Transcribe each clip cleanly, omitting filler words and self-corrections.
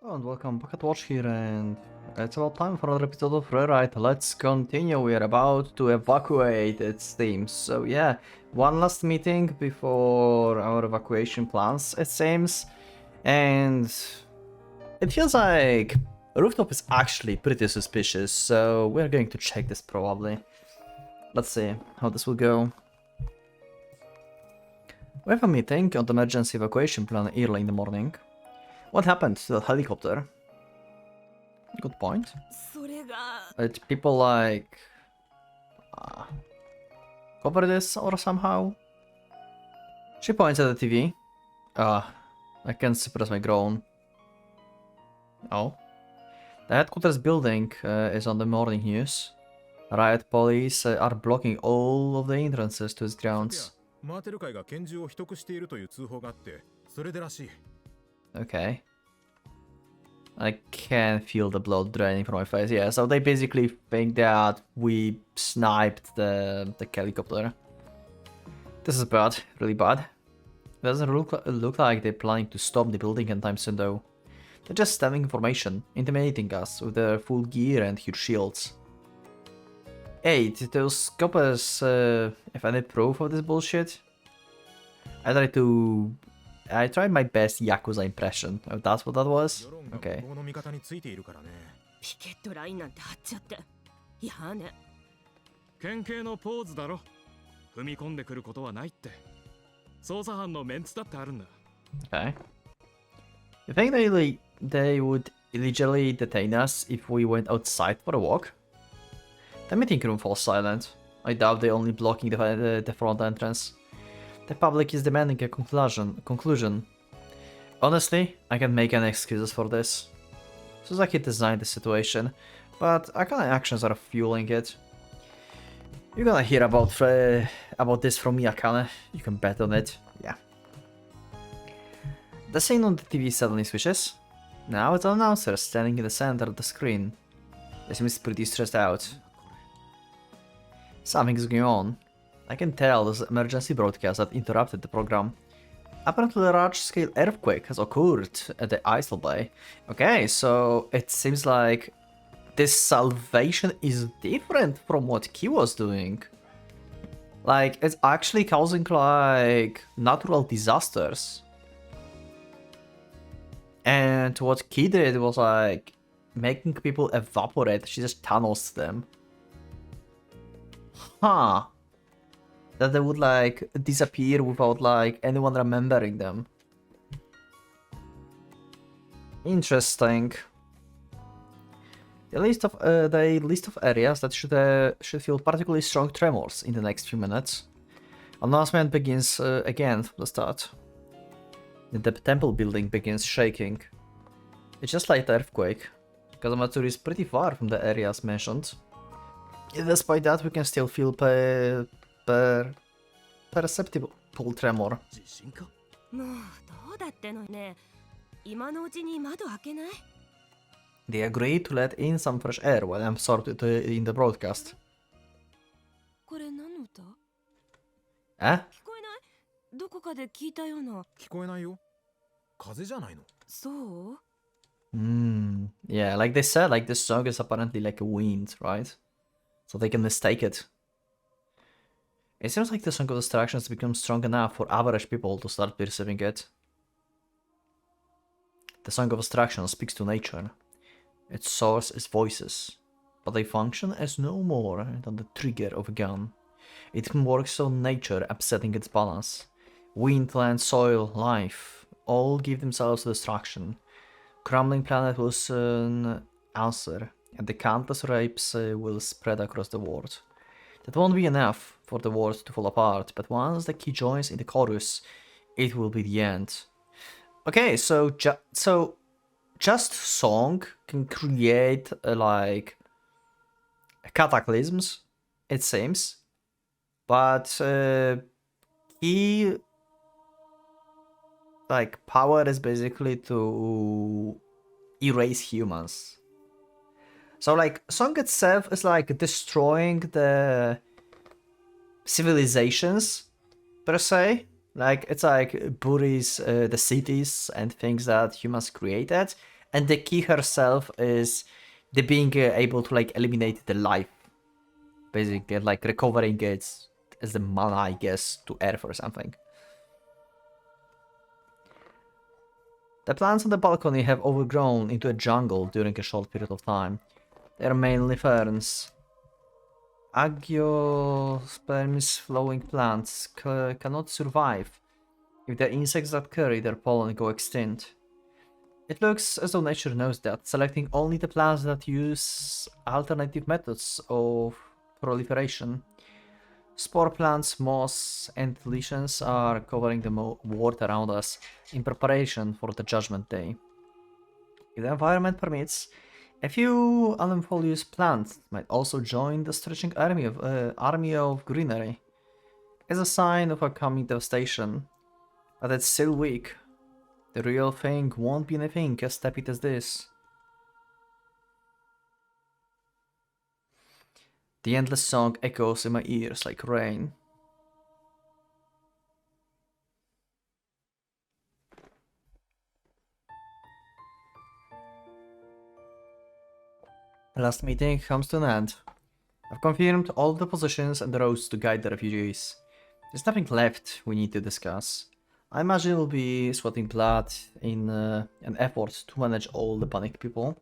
Hello and welcome, PocketWatch here, and it's about time for another episode of Rewrite. Let's continue. We are about to evacuate, it seems. So yeah, one last meeting before our evacuation plans, it seems. And it feels like rooftop is actually pretty suspicious, so we're going to check this probably. Let's see how this will go. We have a meeting on the emergency evacuation plan early in the morning. What happened to the helicopter? Good point. Did people like cover this or somehow? She points at the TV. I can't suppress my groan. Oh. The headquarters building is on the morning news. Riot police are blocking all of the entrances to its grounds. Okay. I can feel the blood draining from my face. Yeah, so they basically think that we sniped the helicopter. This is bad, really bad. It doesn't look like they're planning to stop the building anytime soon though. They're just stemming information, intimidating us with their full gear and huge shields. Hey, did those scoppers have any proof of this bullshit? I tried my best Yakuza impression. Oh, that's what that was? Okay. Okay. You think they would illegally detain us if we went outside for a walk? The meeting room falls silent. I doubt they're only blocking the front entrance. The public is demanding a conclusion. Honestly, I can't make any excuses for this. Suzaki designed the situation, but Akane actions are fueling it. You're gonna hear about this from me, Akane. You can bet on it. Yeah. The scene on the TV suddenly switches. Now it's an announcer standing in the center of the screen. He seems pretty stressed out. Something's going on. I can tell this emergency broadcast that interrupted the program. Apparently a large-scale earthquake has occurred at the Isle Bay. Okay, so it seems like this salvation is different from what Ki was doing. Like, it's actually causing, like, natural disasters. And what Ki did was, like, making people evaporate. She just tunnels them. Huh. That they would like disappear without like anyone remembering them. Interesting. The list of areas that should feel particularly strong tremors in the next few minutes. Announcement begins again from the start. The temple building begins shaking. It's just like the earthquake. Kazamatsuri is pretty far from the areas mentioned. Despite that, we can still feel perceptible tremor. They agreed to let in some fresh air while absorbed in the broadcast. Eh? Yeah, like they said, like this song is apparently like a wind, right? So they can mistake it. It seems like the Song of Distraction has become strong enough for average people to start perceiving it. The Song of Distraction speaks to nature. Its source is voices, but they function as no more than the trigger of a gun. It works on nature, upsetting its balance. Wind, land, soil, life, all give themselves to destruction. Crumbling planet will soon answer, and the countless rapes will spread across the world. That won't be enough for the world to fall apart, but once the Ki joins in the chorus, it will be the end. Okay, so just song can create like cataclysms, it seems, but Ki like power is basically to erase humans. So like song itself is like destroying the civilizations per se. Like it's like buries the cities and things that humans created, And the key herself is the being able to like eliminate the life, basically, like recovering it as the mana, I guess, to Earth or something. The plants on the balcony have overgrown into a jungle during a short period of time. They are mainly ferns. Agiosperms flowering plants cannot survive if the insects that carry their pollen go extinct. It looks as though nature knows that, selecting only the plants that use alternative methods of proliferation. Spore plants, moss, and lichens are covering the world around us in preparation for the Judgment Day. If the environment permits, a few amphibious plants might also join the stretching army of greenery. As a sign of a coming devastation, but it's still weak. The real thing won't be anything as tepid as this. The endless song echoes in my ears like rain. The last meeting comes to an end. I've confirmed all the positions and the roads to guide the refugees. There's nothing left we need to discuss. I imagine we'll be sweating blood in an effort to manage all the panicked people.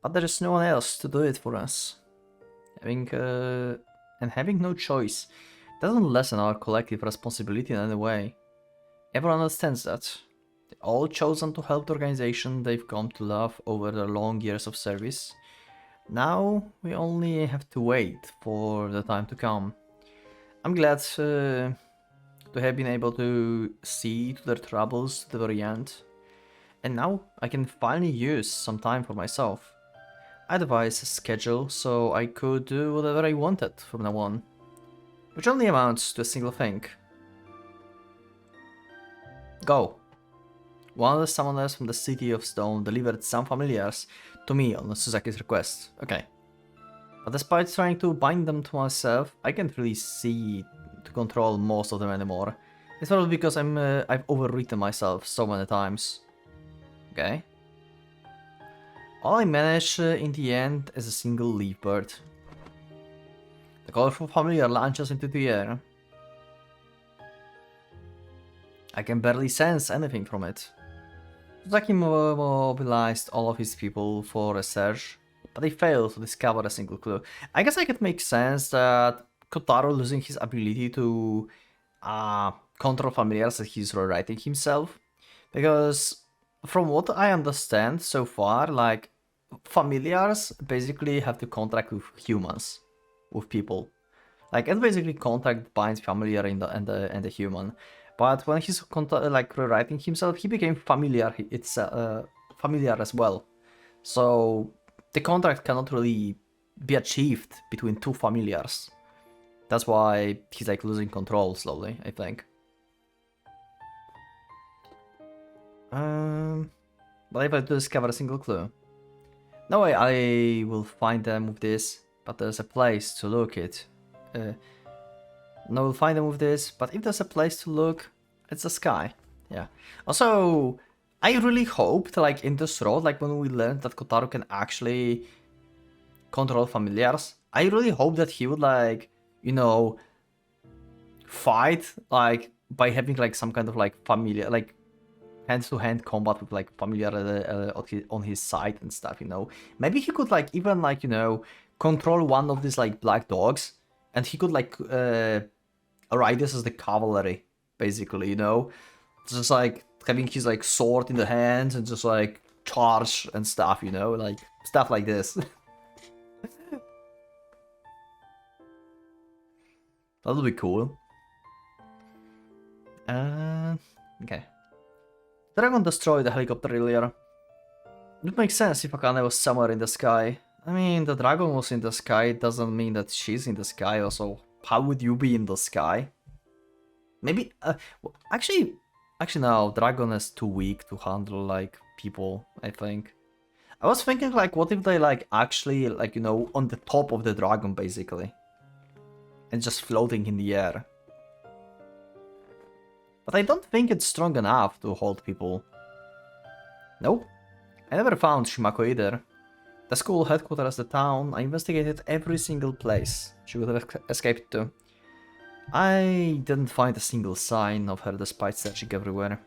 But there is no one else to do it for us. Having no choice doesn't lessen our collective responsibility in any way. Everyone understands that. They all chosen to help the organization they've come to love over their long years of service. Now we only have to wait for the time to come. I'm glad to have been able to see to their troubles to the very end. And now I can finally use some time for myself. I devised a schedule so I could do whatever I wanted from now on, which only amounts to a single thing. Go. One of the summoners from the City of Stone delivered some familiars to me on Suzaki's request. Okay. But despite trying to bind them to myself, I can't really see to control most of them anymore. It's probably because I've overwritten myself so many times. Okay. All I managed in the end is a single leaf bird. The colorful familiar launches into the air. I can barely sense anything from it. Suzaki mobilized all of his people for a search, but they failed to discover a single clue. I guess I could make sense that Kotaro losing his ability to control familiars as he's rewriting himself, because from what I understand so far, like, familiars basically have to contract with humans, with people. Like, it's basically contract binds familiar and the human. But when he's like rewriting himself, he became familiar. It's familiar as well. So the contract cannot really be achieved between two familiars. That's why he's like losing control slowly, I think. But if I do discover a single clue. No way I will find them with this, but there's a place to look it. No, we'll find them with this, but if there's a place to look, it's the sky. Yeah. Also, I really hoped, like, in this road, like, when we learned that Kotaro can actually control familiars, I really hope that he would, like, you know, fight, like, by having, like, some kind of, like, familiar, like, hand-to-hand combat with, like, familiar on his side and stuff, you know. Maybe he could, like, even, like, you know, control one of these, like, black dogs, and he could, like, ride this as the cavalry, basically, you know. Just, like, having his, like, sword in the hands and just, like, charge and stuff, you know, like, stuff like this. That would be cool. Okay. Dragon destroyed the helicopter earlier. It makes sense if Akane was somewhere in the sky. I mean, the dragon was in the sky, doesn't mean that she's in the sky also. How would you be in the sky? Maybe, actually no, dragon is too weak to handle, like, people, I think. I was thinking, like, what if they, like, actually, like, you know, on the top of the dragon, basically. And just floating in the air. But I don't think it's strong enough to hold people. Nope. I never found Shimako either. The school headquarters, the town, I investigated every single place she would have escaped to. I didn't find a single sign of her despite searching everywhere.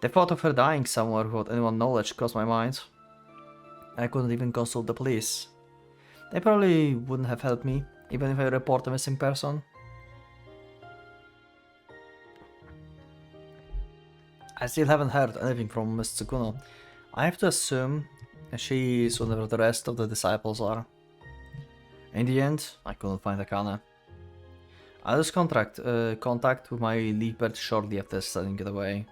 The thought of her dying somewhere without anyone's knowledge crossed my mind. I couldn't even consult the police. They probably wouldn't have helped me, even if I report a missing person. I still haven't heard anything from Miss Tsukuno. I have to assume she is wherever the rest of the disciples are. In the end, I couldn't find Akane. I lost contact with my leaf bird shortly after setting it away.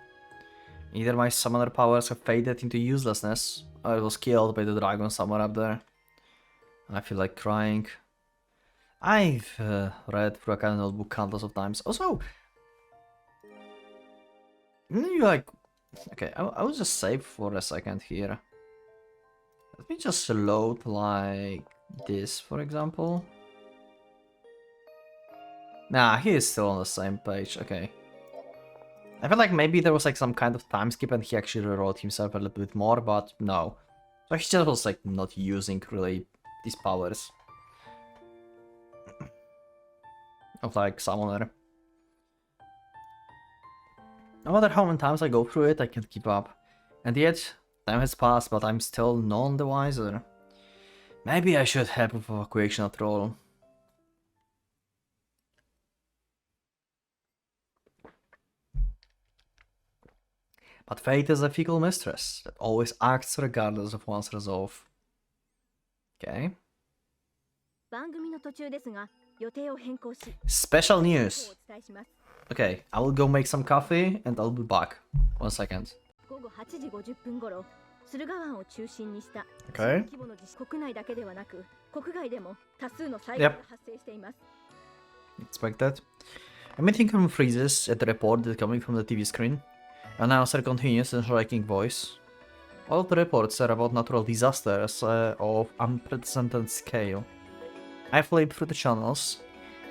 Either my summoner powers have faded into uselessness, or it was killed by the dragon somewhere up there. I feel like crying. I've read through Akane notebook countless of times. Also, you like... Okay, I will just save for a second here. Let me just load like this, for example. Nah, he is still on the same page, okay. I feel like maybe there was like some kind of time skip and he actually rewrote himself a little bit more, but no. So he just was like not using really these powers. Of like summoner. No matter how many times I go through it, I can't keep up. And yet, time has passed, but I'm still none the wiser. Maybe I should help with evacuation after all. But fate is a fickle mistress that always acts regardless of one's resolve. Okay. Special news. Okay, I will go make some coffee and I'll be back. 1 second. Okay. Yep. Expect that. Everything freezes at the report that's coming from the TV screen. Announcer continues in striking voice. All of the reports are about natural disasters of unprecedented scale. I flipped through the channels,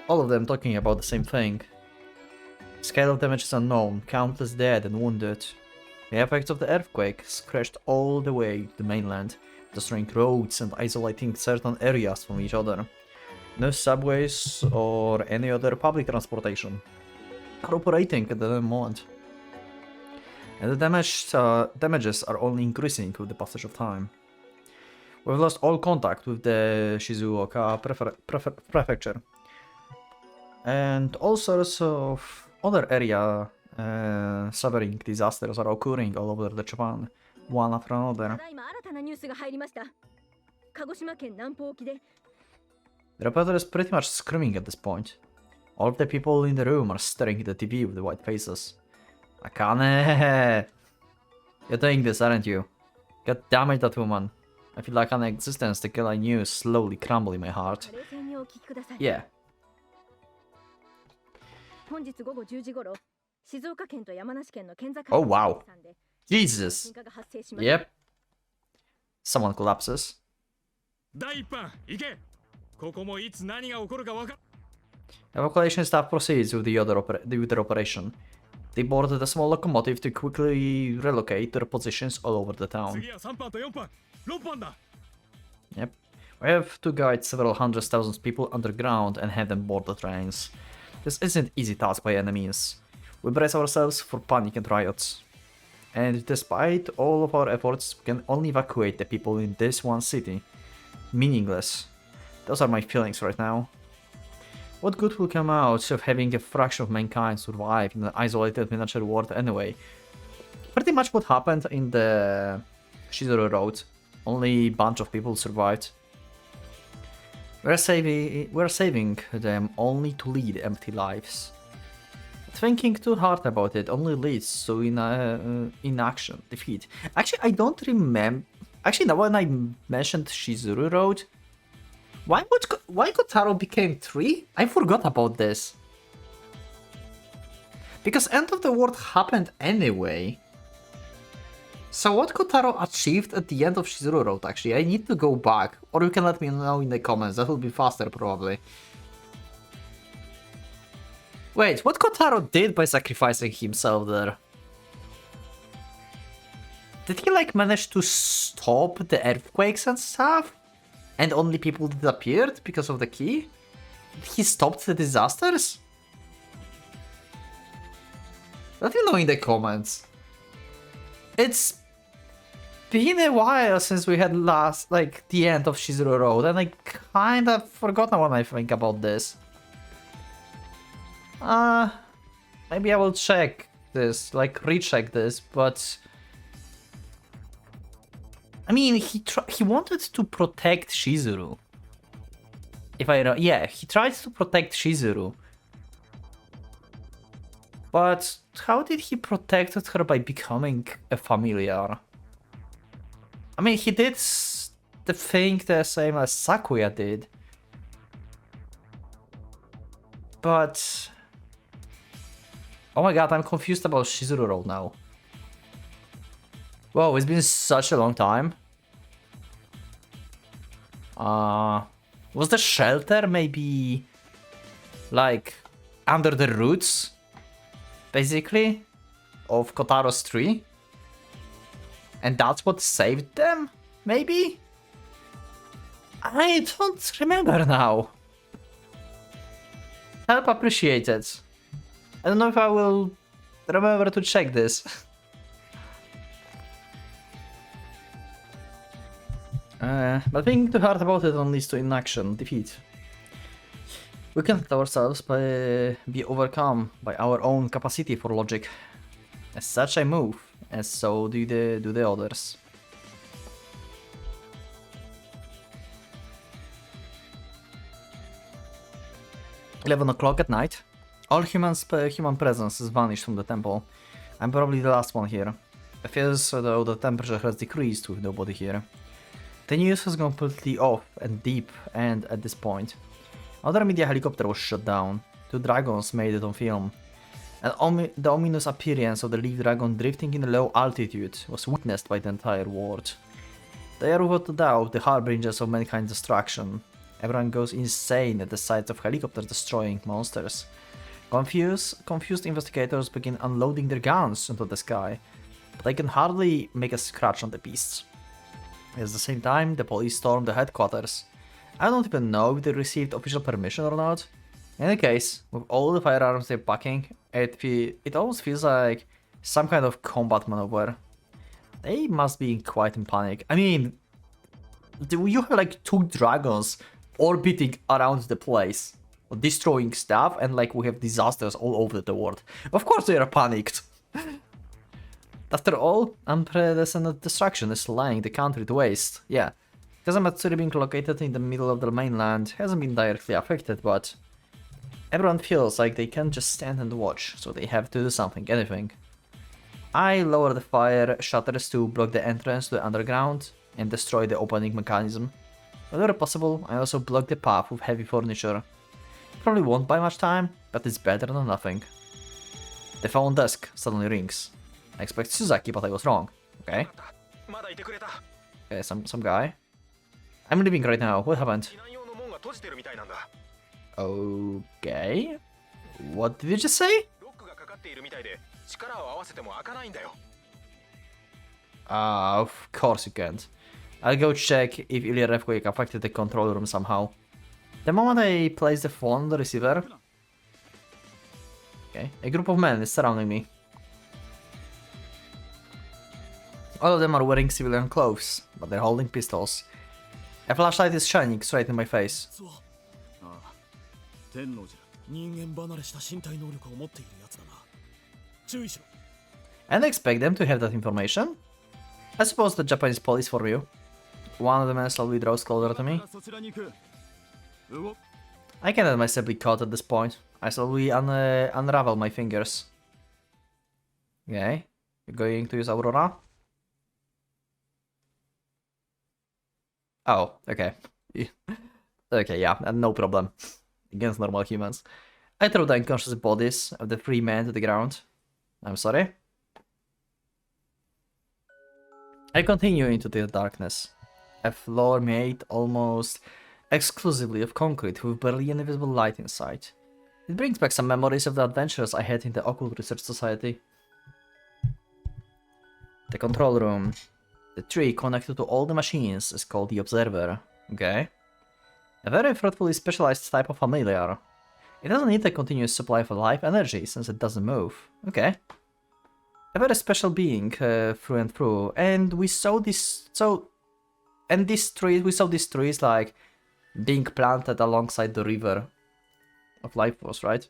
all of them talking about the same thing. Scale of damage is unknown, countless dead and wounded. The effects of the earthquake stretched all the way to the mainland, destroying roads and isolating certain areas from each other. No subways or any other public transportation are operating at the moment. And the damages are only increasing with the passage of time. We've lost all contact with the Shizuoka prefecture. And all sorts of other area suffering disasters are occurring all over the Japan, one after another. The reporter is pretty much screaming at this point. All of the people in the room are staring at the TV with the white faces. Akane! You're doing this, aren't you? God damn it, that woman. I feel like Akane's existence, the girl I knew, is slowly crumbling my heart. Yeah. Oh wow. Jesus. Yep. Someone collapses. Evacuation staff proceeds with the other operation. They boarded a small locomotive to quickly relocate their positions all over the town. Yep. We have to guide several hundred thousand people underground and have them board the trains. This isn't an easy task by any means. We brace ourselves for panic and riots. And despite all of our efforts, we can only evacuate the people in this one city. Meaningless. Those are my feelings right now. What good will come out of having a fraction of mankind survive in an isolated miniature world anyway? Pretty much what happened in the Shizuru Road. Only a bunch of people survived. We're saving them only to lead empty lives. Thinking too hard about it only leads to inaction, defeat. Actually, I don't remember. Actually, now when I mentioned Shizuru Road, why Kotaro became 3? I forgot about this. Because End of the World happened anyway. So what Kotaro achieved at the end of Shizuru Road, actually? I need to go back. Or you can let me know in the comments, that will be faster probably. Wait, what Kotaro did by sacrificing himself there? Did he like manage to stop the earthquakes and stuff? And only people disappeared because of the key? Did he stopped the disasters? Let me know in the comments. It's been a while since we had last, like, the end of Shizuru Road, and I kinda forgotten what I think about this. Maybe I will check this, like, recheck this, but... I mean, he wanted to protect Shizuru. If I know, yeah, he tried to protect Shizuru. But how did he protect her by becoming a familiar? I mean, he did the thing the same as Sakuya did. But... oh my god, I'm confused about Shizuru Road now. Whoa, it's been such a long time. Was the shelter maybe... like... under the roots? Basically? Of Kotaro's tree? And that's what saved them? Maybe? I don't remember now. Help appreciated. I don't know if I will remember to check this. But thinking too hard about it only leads to inaction, defeat. We can let ourselves be overcome by our own capacity for logic. As such I move, and so do the others. "11 o'clock at night. All human presence has vanished from the temple. I'm probably the last one here. It feels as though the temperature has decreased with nobody here. The news has gone completely off and deep end at this point. Another media helicopter was shot down. 2 dragons made it on film. And the ominous appearance of the leaf dragon drifting in a low altitude was witnessed by the entire world. They are without a doubt the harbingers of mankind's destruction. Everyone goes insane at the sight of helicopters destroying monsters. Confused investigators begin unloading their guns into the sky, but they can hardly make a scratch on the beasts. At the same time, the police storm the headquarters. I don't even know if they received official permission or not. In any case, with all the firearms they're packing, it almost feels like some kind of combat maneuver. They must be quite in panic. I mean, you have like 2 dragons orbiting around the place, destroying stuff, and like we have disasters all over the world. Of course they are panicked. After all, unprecedented destruction is laying the country to waste. Yeah, Kazamatsuri being located in the middle of the mainland hasn't been directly affected, but everyone feels like they can't just stand and watch, so they have to do something, anything. I lower the fire shutters to block the entrance to the underground and destroy the opening mechanism. Whenever possible, I also block the path with heavy furniture. Probably won't buy much time, but it's better than nothing. The phone desk suddenly rings. I expect Suzaki, but I was wrong. Okay. Okay, some guy. I'm leaving right now. What happened? Okay. What did you just say? Of course you can't. I'll go check if Ilya Earthquake affected the control room somehow. The moment I place the phone on the receiver... Okay, a group of men is surrounding me. All of them are wearing civilian clothes, but they're holding pistols. A flashlight is shining straight in my face. And I expect them to have that information? I suppose the Japanese police for you. One of the men slowly draws closer to me. I can let myself be caught at this point. I slowly unravel my fingers. Okay, you're going to use Aurora? Oh, okay. Okay, yeah, no problem. Against normal humans. I throw the unconscious bodies of the 3 men to the ground. I'm sorry. I continue into the darkness. A floor made almost exclusively of concrete with barely any visible light inside. It brings back some memories of the adventures I had in the Occult Research Society. The control room. The tree connected to all the machines is called the Observer. Okay. A very thoughtfully specialized type of familiar. It doesn't need a continuous supply of life energy since it doesn't move. Okay. A very special being through and through. And we saw this... And these trees, we saw these trees like being planted alongside the river of life force, right?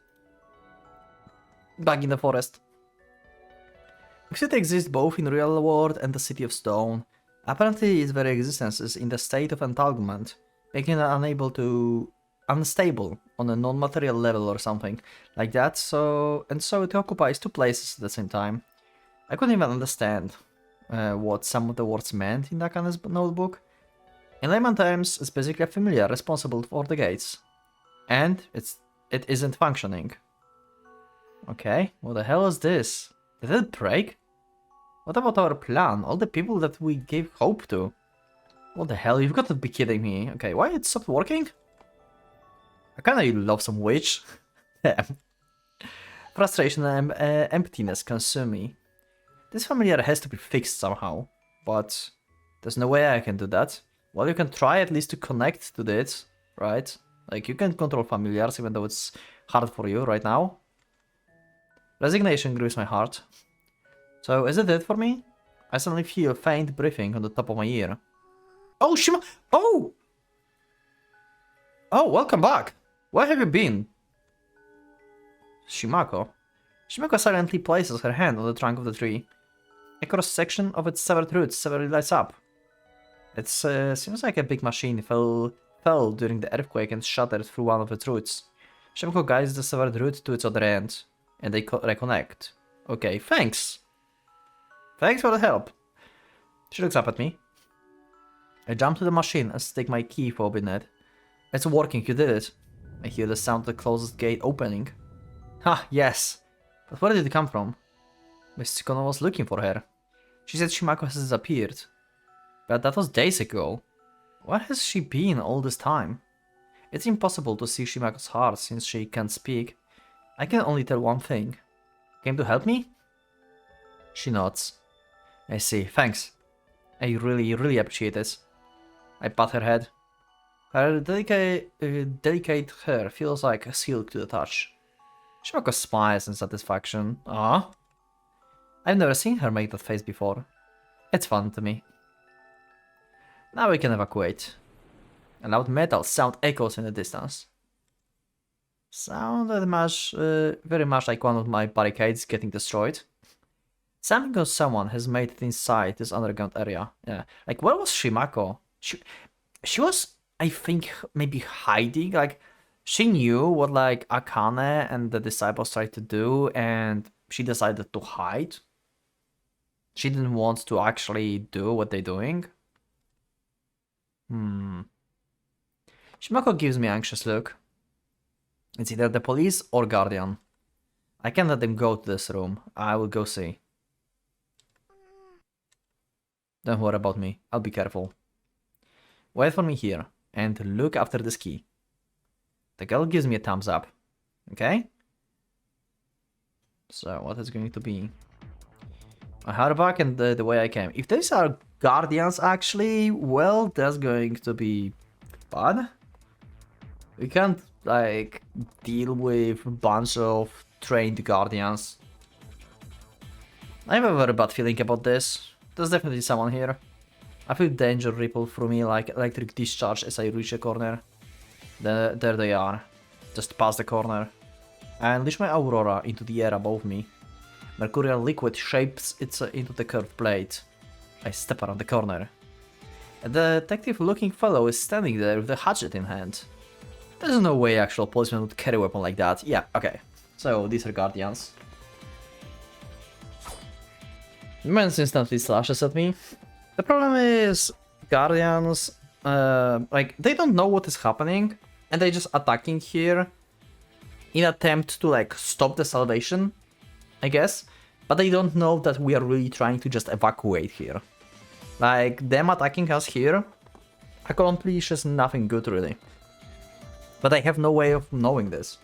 Back in the forest. If city exists both in real world and the city of stone, apparently its very existence is in the state of entanglement, making it unstable on a non-material level or something like that. So it occupies two places at the same time. I couldn't even understand what some of the words meant in Nakana's notebook. In layman terms, it's basically a familiar responsible for the gates, and it isn't functioning. Okay, what the hell is this? Did it break? What about our plan? All the people that we gave hope to? What the hell? You've got to be kidding me. Okay, why it stopped working? I kinda love some witch. Frustration and emptiness consume me. This familiar has to be fixed somehow, but there's no way I can do that. Well, you can try at least to connect to it, right? Like, you can control familiars even though it's hard for you right now. Resignation grieves my heart. So, is it for me? I suddenly feel a faint breathing on the top of my ear. Oh, Shima! Oh! Oh, welcome back! Where have you been? Shimako. Shimako silently places her hand on the trunk of the tree. A cross-section of its severed roots severely lights up. It seems like a big machine fell during the earthquake and shattered through one of its roots. Shimako guides the severed root to its other end, and they reconnect. Okay, thanks! Thanks for the help. She looks up at me. I jump to the machine and stick my key fob in it. It's working, you did it. I hear the sound of the closest gate opening. Ha, yes. But where did it come from? Miss Tsukono was looking for her. She said Shimako has disappeared. But that was days ago. Where has she been all this time? It's impossible to see Shimako's heart since she can't speak. I can only tell one thing. Came to help me? She nods. I see, thanks. I really appreciate this. I pat her head. Her delicate hair feels like silk to the touch. Shimako smiles in satisfaction. Ah, I've never seen her make that face before. It's fun to me. Now we can evacuate. A loud metal sound echoes in the distance. Sounded very much like one of my barricades getting destroyed. Something or someone has made it inside this underground area. Yeah, like where was Shimako? She was, I think, maybe hiding. Like she knew what like Akane and the disciples tried to do, and she decided to hide. She didn't want to actually do what they're doing. Shimako gives me an anxious look. It's either the police or Guardian. I can't let them go to this room. I will go see. Don't worry about me. I'll be careful. Wait for me here and look after this key. The girl gives me a thumbs up. Okay? So what is going to be? I head back and the way I came. If these are Guardians actually, well, that's going to be bad. We can't like deal with a bunch of trained Guardians. I have a very bad feeling about this. There's definitely someone here. I feel danger ripple through me like electric discharge as I reach a corner. There they are, just past the corner. I unleash my aurora into the air above me. Mercurial liquid shapes it into the curved blade. I step around the corner. A detective-looking fellow is standing there with a hatchet in hand. There's no way actual policeman would carry a weapon like that. Yeah, okay. So these are Guardians. Man instantly slashes at me. The problem is, Guardians, like, they don't know what is happening, and they just attacking here in attempt to, like, stop the salvation, I guess. But they don't know that we are really trying to just evacuate here. Like, them attacking us here accomplishes nothing good, really. But I have no way of knowing this.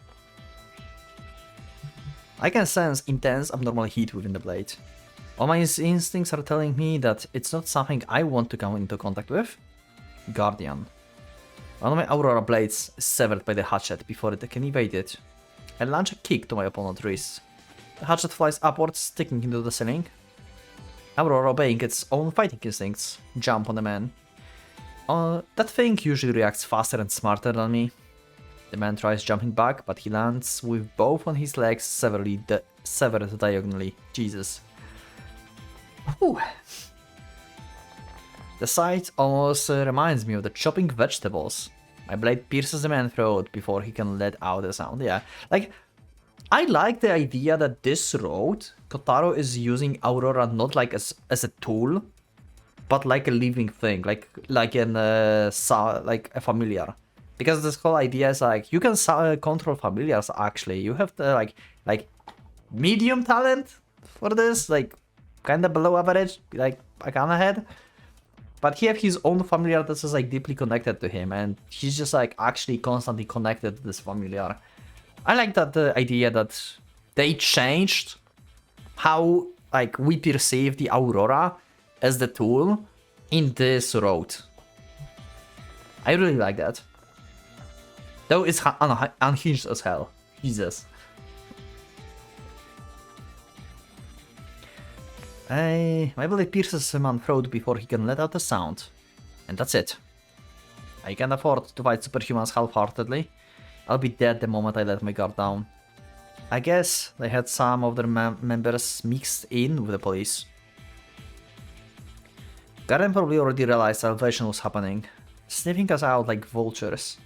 I can sense intense abnormal heat within the blade. All my instincts are telling me that it's not something I want to come into contact with. Guardian. One of my Aurora blades is severed by the hatchet before it can evade it. I launch a kick to my opponent's wrist. The hatchet flies upwards, sticking into the ceiling. Aurora, obeying its own fighting instincts, jump on the man. That thing usually reacts faster and smarter than me. The man tries jumping back, but he lands with both on his legs severed diagonally. Jesus. Whew. The sight almost reminds me of the chopping vegetables. My blade pierces the man's throat before he can let out a sound. Yeah, like, I like the idea that this road, Kotaro is using Aurora not like as a tool, but like a living thing, like a familiar. Because this whole idea is like, you can control familiars actually. You have the like medium talent for this, like kind of below average, like Akana had. But he have his own familiar that is like deeply connected to him, and he's just like actually constantly connected to this familiar. I like that the idea that they changed how like we perceive the Aurora as the tool in this road. I really like that. Though it's unhinged as hell. Jesus. My blade pierces a man's throat before he can let out a sound. And that's it. I can't afford to fight superhumans half-heartedly. I'll be dead the moment I let my guard down. I guess they had some of their members mixed in with the police. Garen probably already realized salvation was happening, sniffing us out like vultures.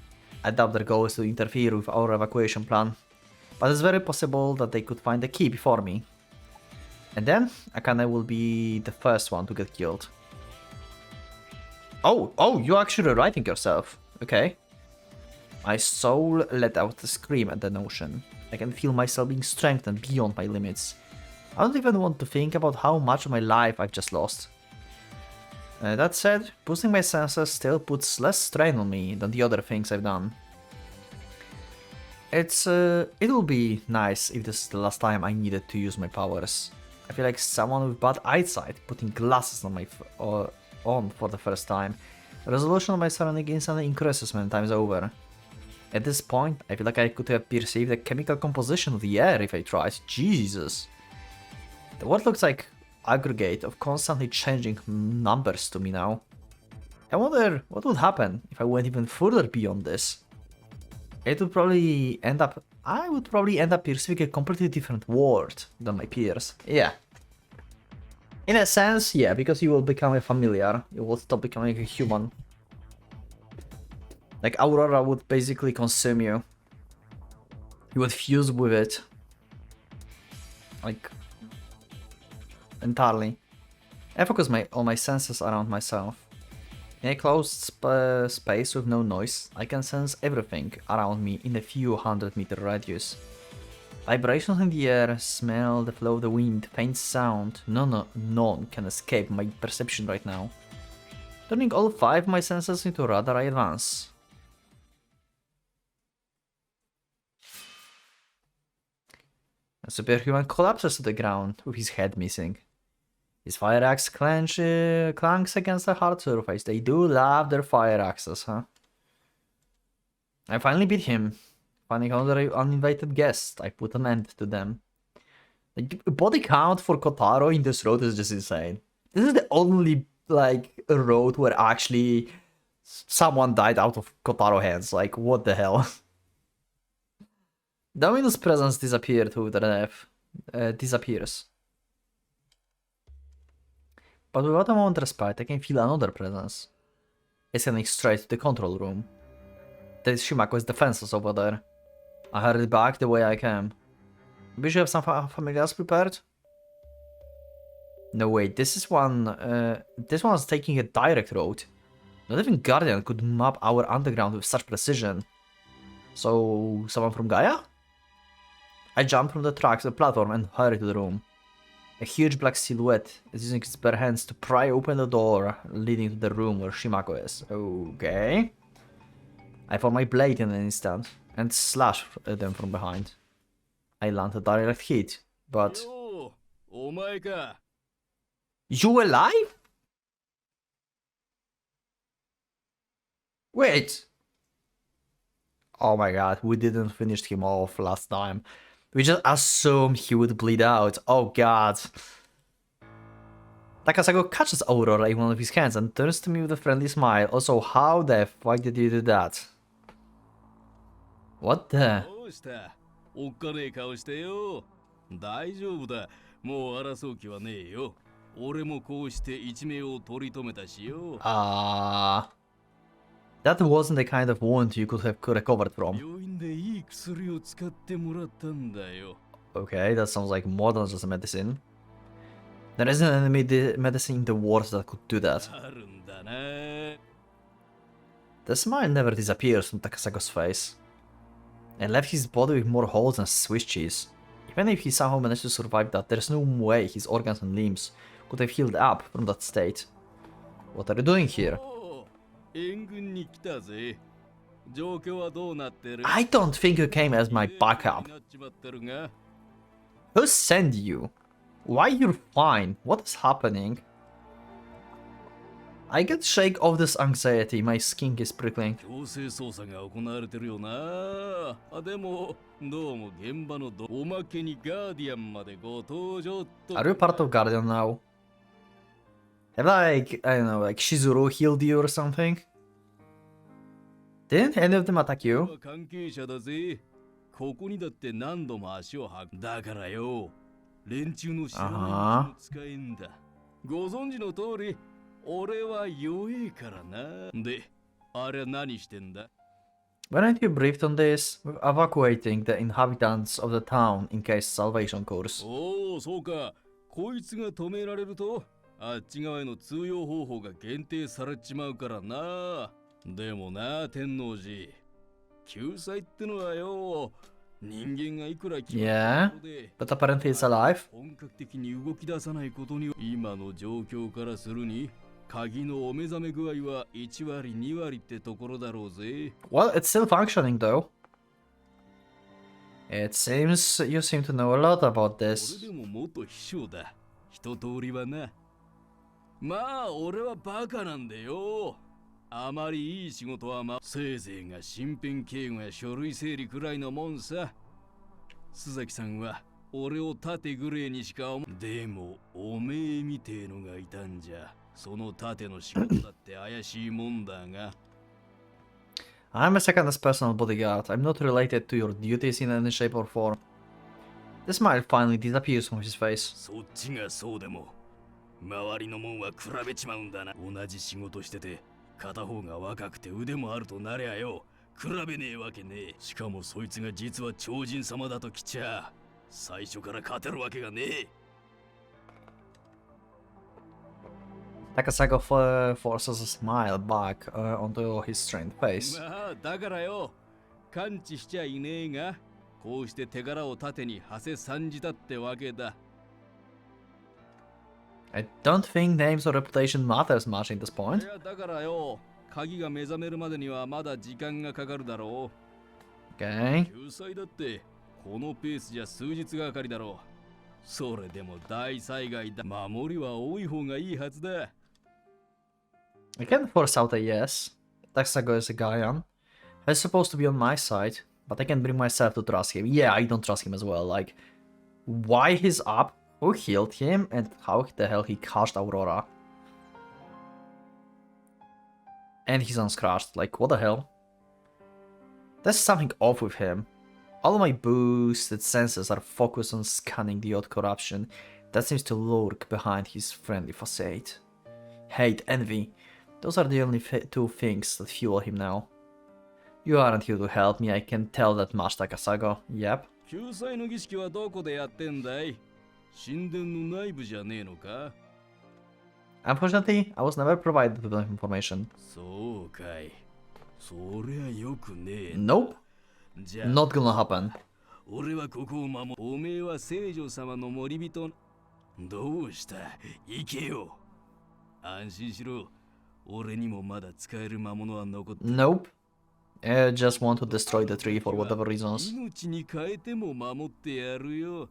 I doubt their goal is to interfere with our evacuation plan, but it's very possible that they could find the key before me. And then, Akane will be the first one to get killed. Oh, you're actually writing yourself. Okay. My soul let out a scream at the notion. I can feel myself being strengthened beyond my limits. I don't even want to think about how much of my life I've just lost. That said, boosting my senses still puts less strain on me than the other things I've done. It'll be nice if this is the last time I needed to use my powers. I feel like someone with bad eyesight putting glasses on on for the first time. The resolution of my surrounding instantly increases many times over. At this point, I feel like I could have perceived the chemical composition of the air if I tried. Jesus. The world looks like aggregate of constantly changing numbers to me now. I wonder what would happen if I went even further beyond this. I would probably end up perceiving a completely different world than my peers. Yeah. In a sense, yeah, because you will become a familiar. You will stop becoming a human. Like, Aurora would basically consume you. You would fuse with it. Like, entirely. I focus all my senses around myself. In a closed space with no noise, I can sense everything around me in a few 100-meter radius. Vibrations in the air, smell, the flow of the wind, faint sound, none can escape my perception right now. Turning all 5 of my senses into radar, I advance. A superhuman collapses to the ground with his head missing. His fire axe clanks against the hard surface. They do love their fire axes, huh? I finally beat him. Finding another uninvited guest, I put an end to them. The body count for Kotaro in this road is just insane. This is the only, like, road where actually someone died out of Kotaro hands. Like, what the hell? Domino's presence disappeared with the death. Disappears. But without a moment's respite, I can feel another presence. It's heading straight to the control room. There's Shimako's defenses over there. I hurried back the way I came. Maybe you have some familiars prepared? No wait, this one's taking a direct road. Not even Guardian could map our underground with such precision. So, someone from Gaia? I jumped from the tracks to the platform and hurried to the room. A huge black silhouette is using its bare hands to pry open the door leading to the room where Shimako is. Okay. I found my blade in an instant and slashed them from behind. I landed a direct hit, but... You alive? Wait. Oh my god, we didn't finish him off last time. We just assumed he would bleed out. Oh god. Takasago catches Aurora in one of his hands and turns to me with a friendly smile. Also, how the fuck did you do that? What the? どうした？おっかねえ顔してよ。大丈夫だ。もう争う気はねえよ。俺もこうして一命を取り留めたしよ。That wasn't the kind of wound you could have recovered from. 病院でいい薬を使ってもらったんだよ。Okay, that sounds like more than just a medicine. There isn't any medicine in the world that could do that. あるんだな。The smile never disappears from Takasago's face. It left his body with more holes than Swiss cheese. Even if he somehow managed to survive that, there's no way his organs and limbs could have healed up from that state. What are you doing here? 援軍に来たぜ。状況はどうなってる？ I don't think you came as my backup. Who sent you? Why you're fine? What is happening? I get shake of this anxiety, my skin is prickling. 強制捜査が行われてるよな。でもどうも現場のおまけにガーディアンまでご登場と。Are you part of Guardian now? Have like, I don't know, like Shizuru healed you or something? Didn't any of them attack you? 関係者だぜ。ここにだって何度も足を運んだからよ。連中の知らない道も使えんだ。ご存知の通り、俺は弱えからな。で、あれは何してんだ？ Weren't you briefed on this? With evacuating the inhabitants of the town in case salvation course. おお、そうか。こいつが止められると、あっち側への通用方法が限定されちまうからな。でもな、天王寺。救済ってのはよ、人間がいくら決まったことで、but apparently it's alive. 本格的に動き出さないことに、今の状況からするに、鍵のお目覚め具合は1割2割ってところだろうぜ。Well, it's still functioning though. It seems you seem to know a lot about this. 俺でも元秘書だ。一通りはな。まあ、俺はバカなんだよ。あまりいい仕事はせいぜいが身辺警護や書類整理くらいのもんさ。須崎さんは俺を盾ぐれいにしかでもおめえみてえのがいたんじゃ。その盾の仕事だって怪しいもんだが。I'm a second's personal bodyguard. I'm not related to your duties in any shape or form. The smile finally disappears from his face. そっちがそうでも、周りのもんは比べちまうんだな。同じ仕事してて。片方が若くて腕もあるとなりゃよ、比べねえわけねえ。しかもそいつが実は超人様だときちゃ、最初から勝てるわけがねえ。Takasago forces a smile back onto his strained face. まあだからよ、感知しちゃいねえが、こうして手柄を盾に馳せ参じたってわけだ。I don't think names or reputation matters much in this point. だからよ、鍵が目覚めるまでにはまだ時間がかかるだろう。Okay. 救済だってこのペースじゃ数日がかりだろう。それでも大災害だ。守りは多い方がいいはずだ。I can force out a yes. Takasago is a Gaian. He's supposed to be on my side, but I can bring myself to trust him. Yeah, I don't trust him as well. Like, why he's up? Who healed him and how the hell he crushed Aurora? And he's unscratched, like what the hell? There's something off with him. All my boosted senses are focused on scanning the odd corruption that seems to lurk behind his friendly facade. Hate, envy, those are the only two things that fuel him now. You aren't here to help me, I can tell that much, Takasago. Yep. 救済の儀式はどこでやってんだい？神殿の内部じゃねえのか？ Unfortunately, I was never provided with enough information. そうかい。そりゃよくねえ。Nope. じゃあ Not gonna happen. 俺はここを守る。おめえは聖女様の森人。どうした？行けよ。安心しろ。俺にもまだ使える魔物は残って。Nope. I just want to destroy the tree for whatever reasons. 命に変えても守ってやるよ。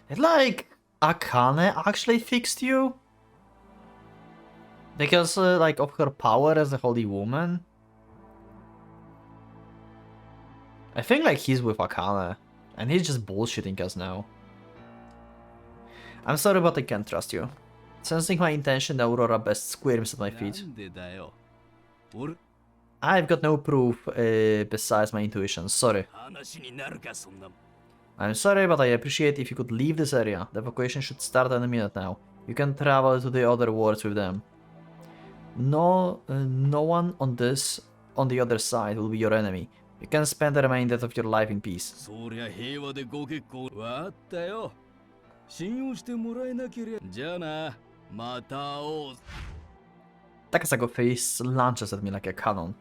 Like, Akane actually fixed you? Because, like, of her power as a holy woman? I think, like, he's with Akane. And he's just bullshitting us now. I'm sorry, but I can't trust you. Sensing my intention, the Aurora best squirms at my feet. なんでだよ。俺 I've got no proof besides my intuition, sorry. 話になるかそんな。I'm sorry, but I appreciate if you could leave this area. The evacuation should start in a minute now. You can travel to the other worlds with them. No one on the other side will be your enemy. You can spend the remainder of your life in peace. そりゃ平和でご結婚。わかったよ。信用してもらえなけりゃ。じゃあな、また会おう。 Takasago face launches at me like a cannon.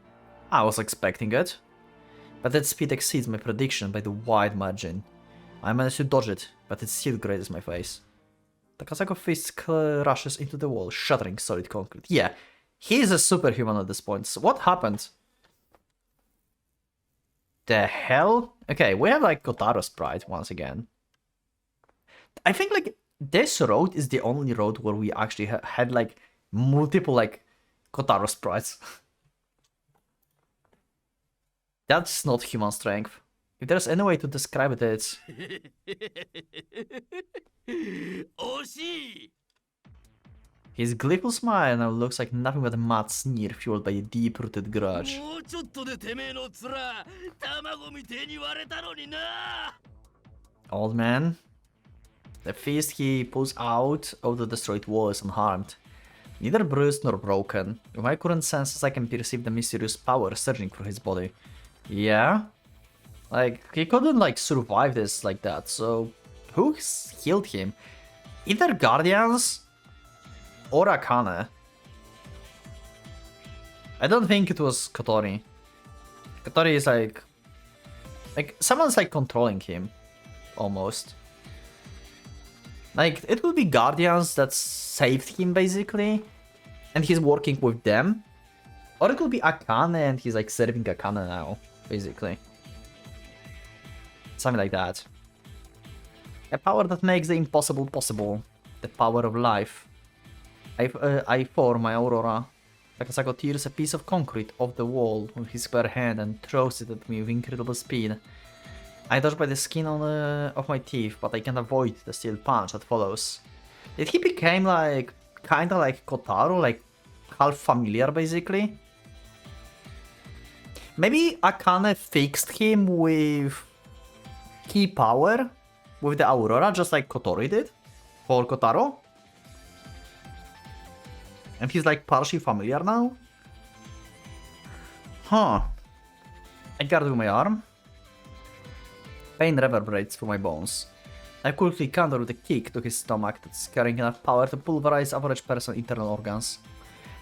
I was expecting it. But its speed exceeds my prediction by the wide margin. I managed to dodge it, but it still grazes my face. Takasago fist rushes into the wall, shattering solid concrete. Yeah, he's a superhuman at this point. So what happened? The hell? Okay, we have like Kotaro sprite once again. I think like this road is the only road where we actually had like multiple like Kotaro sprites. That's not human strength. If there's any way to describe it, it's... 惜しい。 His gleeful smile now looks like nothing but a mad sneer fueled by a deep-rooted grudge. もうちょっとでてめえの面、卵みてえに割れたのにな。 Old man. The fist he pulls out of the destroyed wall is unharmed. Neither bruised nor broken. With my current senses, I can perceive the mysterious power surging through his body. Yeah? Like, he couldn't, like, survive this like that, so... Who healed him? Either Guardians or Akane. I don't think it was Kotori. Kotori is like... someone's, like, controlling him. Almost. Like, it will be Guardians that saved him, basically. And he's working with them. Or it could be Akane and he's, like, serving Akane now, basically. Something like that. A power that makes the impossible possible. The power of life. I form my Aurora. Takasago tears a piece of concrete off the wall with his bare hand and throws it at me with incredible speed. I dodge by the skin of my teeth, but I can avoid the steel punch that follows. Did he become like, kinda like Kotaro, like half familiar basically? Maybe Akane fixed him with key power with the Aurora, just like Kotori did for Kotaro? And he's like partially familiar now? Huh. I guard with my arm. Pain reverberates through my bones. I quickly counter with a kick to his stomach that's carrying enough power to pulverize average person's internal organs.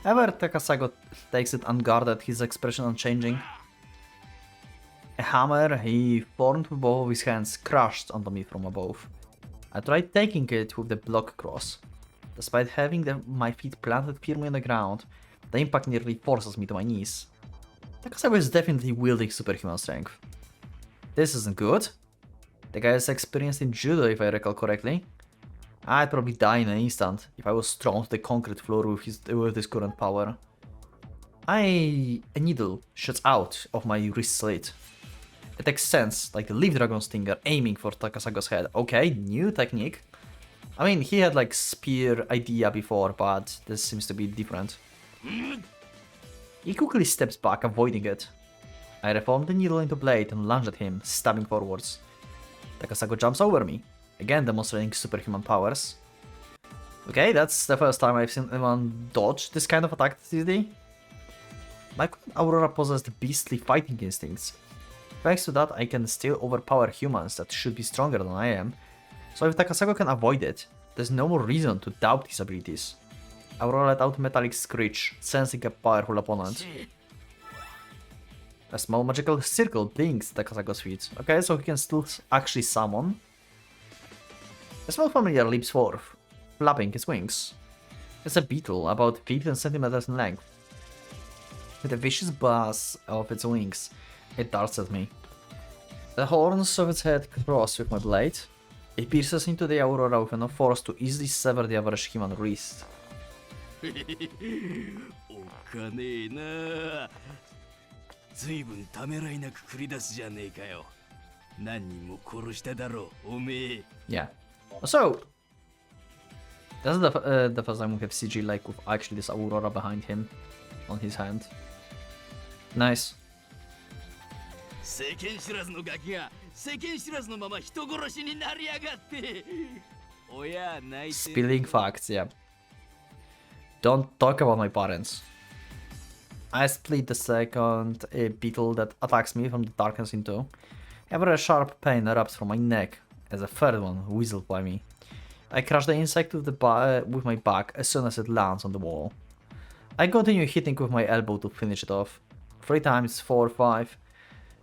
However, Takasago takes it unguarded, his expression unchanging. A hammer he formed with both of his hands crashed onto me from above. I tried taking it with the block cross. Despite having my feet planted firmly on the ground, the impact nearly forces me to my knees. Takasago is definitely wielding superhuman strength. This isn't good. The guy is experienced in judo, if I recall correctly. I'd probably die in an instant if I was thrown to the concrete floor with his current power. A needle shoots out of my wrist slit. It makes sense, like the Leaf Dragon Stinger aiming for Takasago's head. Okay, new technique. I mean, he had like spear idea before, but this seems to be different. He quickly steps back, avoiding it. I reform the needle into blade and lunge at him, stabbing forwards. Takasago jumps over me, again demonstrating superhuman powers. Okay, that's the first time I've seen anyone dodge this kind of attack this easily. My Aurora possessed beastly fighting instincts. Thanks to that, I can still overpower humans that should be stronger than I am. So if Takasago can avoid it, there's no more reason to doubt his abilities. Aurora let out a metallic screech, sensing a powerful opponent. A small magical circle blinks at Takasago's feet. Okay, so he can still actually summon. A small familiar leaps forth, flapping his wings. It's a beetle, about 15 centimeters in length. With a vicious buzz of its wings, it darts at me. The horns of its head cross with my blade. It pierces into the Aurora with enough force to easily sever the average human wrist. おっかねえな。ずいぶんためらいなく繰り出すじゃねえかよ。何人も殺しただろう、おめえ。Yeah. So, this is the first time we have CG like with actually this Aurora behind him on his hand. Nice. 世間知らずのガキが世間知らずのまま人殺しになりやがって。親泣いて。Spilling facts, yeah. Don't talk about my parents. I split the second beetle that attacks me from the darkness in two. Ever a sharp pain erupts from my neck as a third one whistled by me. I crush the insect with my back as soon as it lands on the wall. I continue hitting with my elbow to finish it off. 3 times, 4, 5.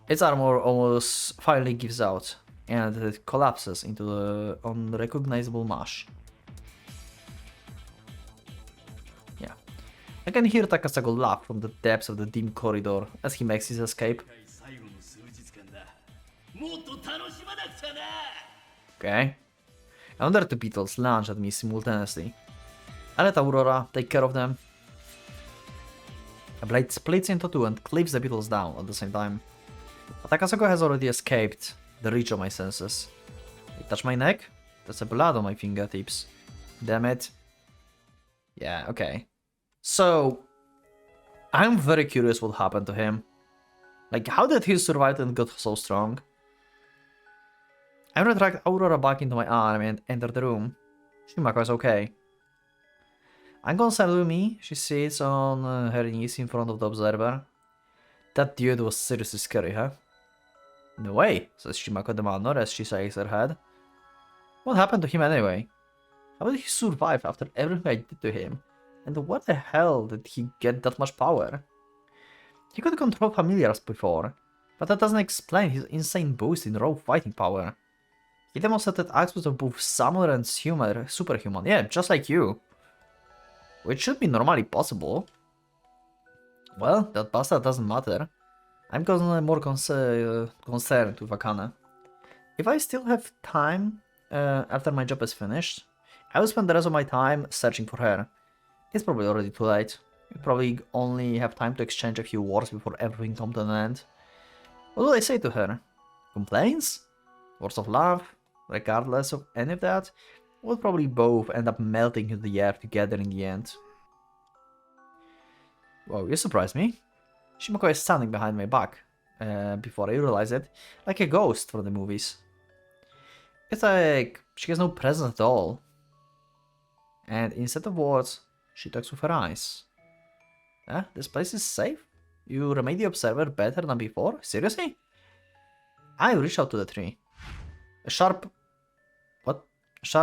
Its armor almost finally gives out, and it collapses into the unrecognizable mush. Yeah. I can hear Takasago laugh from the depths of the dim corridor as he makes his escape. Okay. Another 2 beetles lunge at me simultaneously. I let Aurora take care of them. A blade splits into 2 and cleaves the beetles down at the same time. But Takasago has already escaped the reach of my senses. It touched my neck? That's a blood on my fingertips. Damn it. Yeah, okay. So, I'm very curious what happened to him. Like, how did he survive and got so strong? I retract Aurora back into my arm and enter the room. Shimako is okay. I'm concerned with me. She sits on her knees in front of the observer. That dude was seriously scary, huh? No way, says Shimako the Manor as she shakes her head. What happened to him anyway? How did he survive after everything I did to him? And where the hell did he get that much power? He could control familiars before, but that doesn't explain his insane boost in raw fighting power. He demonstrated aspects of both summoner and superhuman, yeah, just like you. Which should be normally possible. Well, that bastard doesn't matter. I'm more concerned with Akane. If I still have time after my job is finished, I will spend the rest of my time searching for her. It's probably already too late. We probably only have time to exchange a few words before everything comes to an end. What will I say to her? Complaints? Words of love? Regardless of any of that, we'll probably both end up melting into the air together in the end. Whoa, you surprised me. Shimako is standing behind my back, before I realize it, like a ghost from the movies. It's like she has no presence at all. And instead of words, she talks with her eyes. This place is safe? You remade the observer better than before? Seriously? I reach out to the tree. A sharp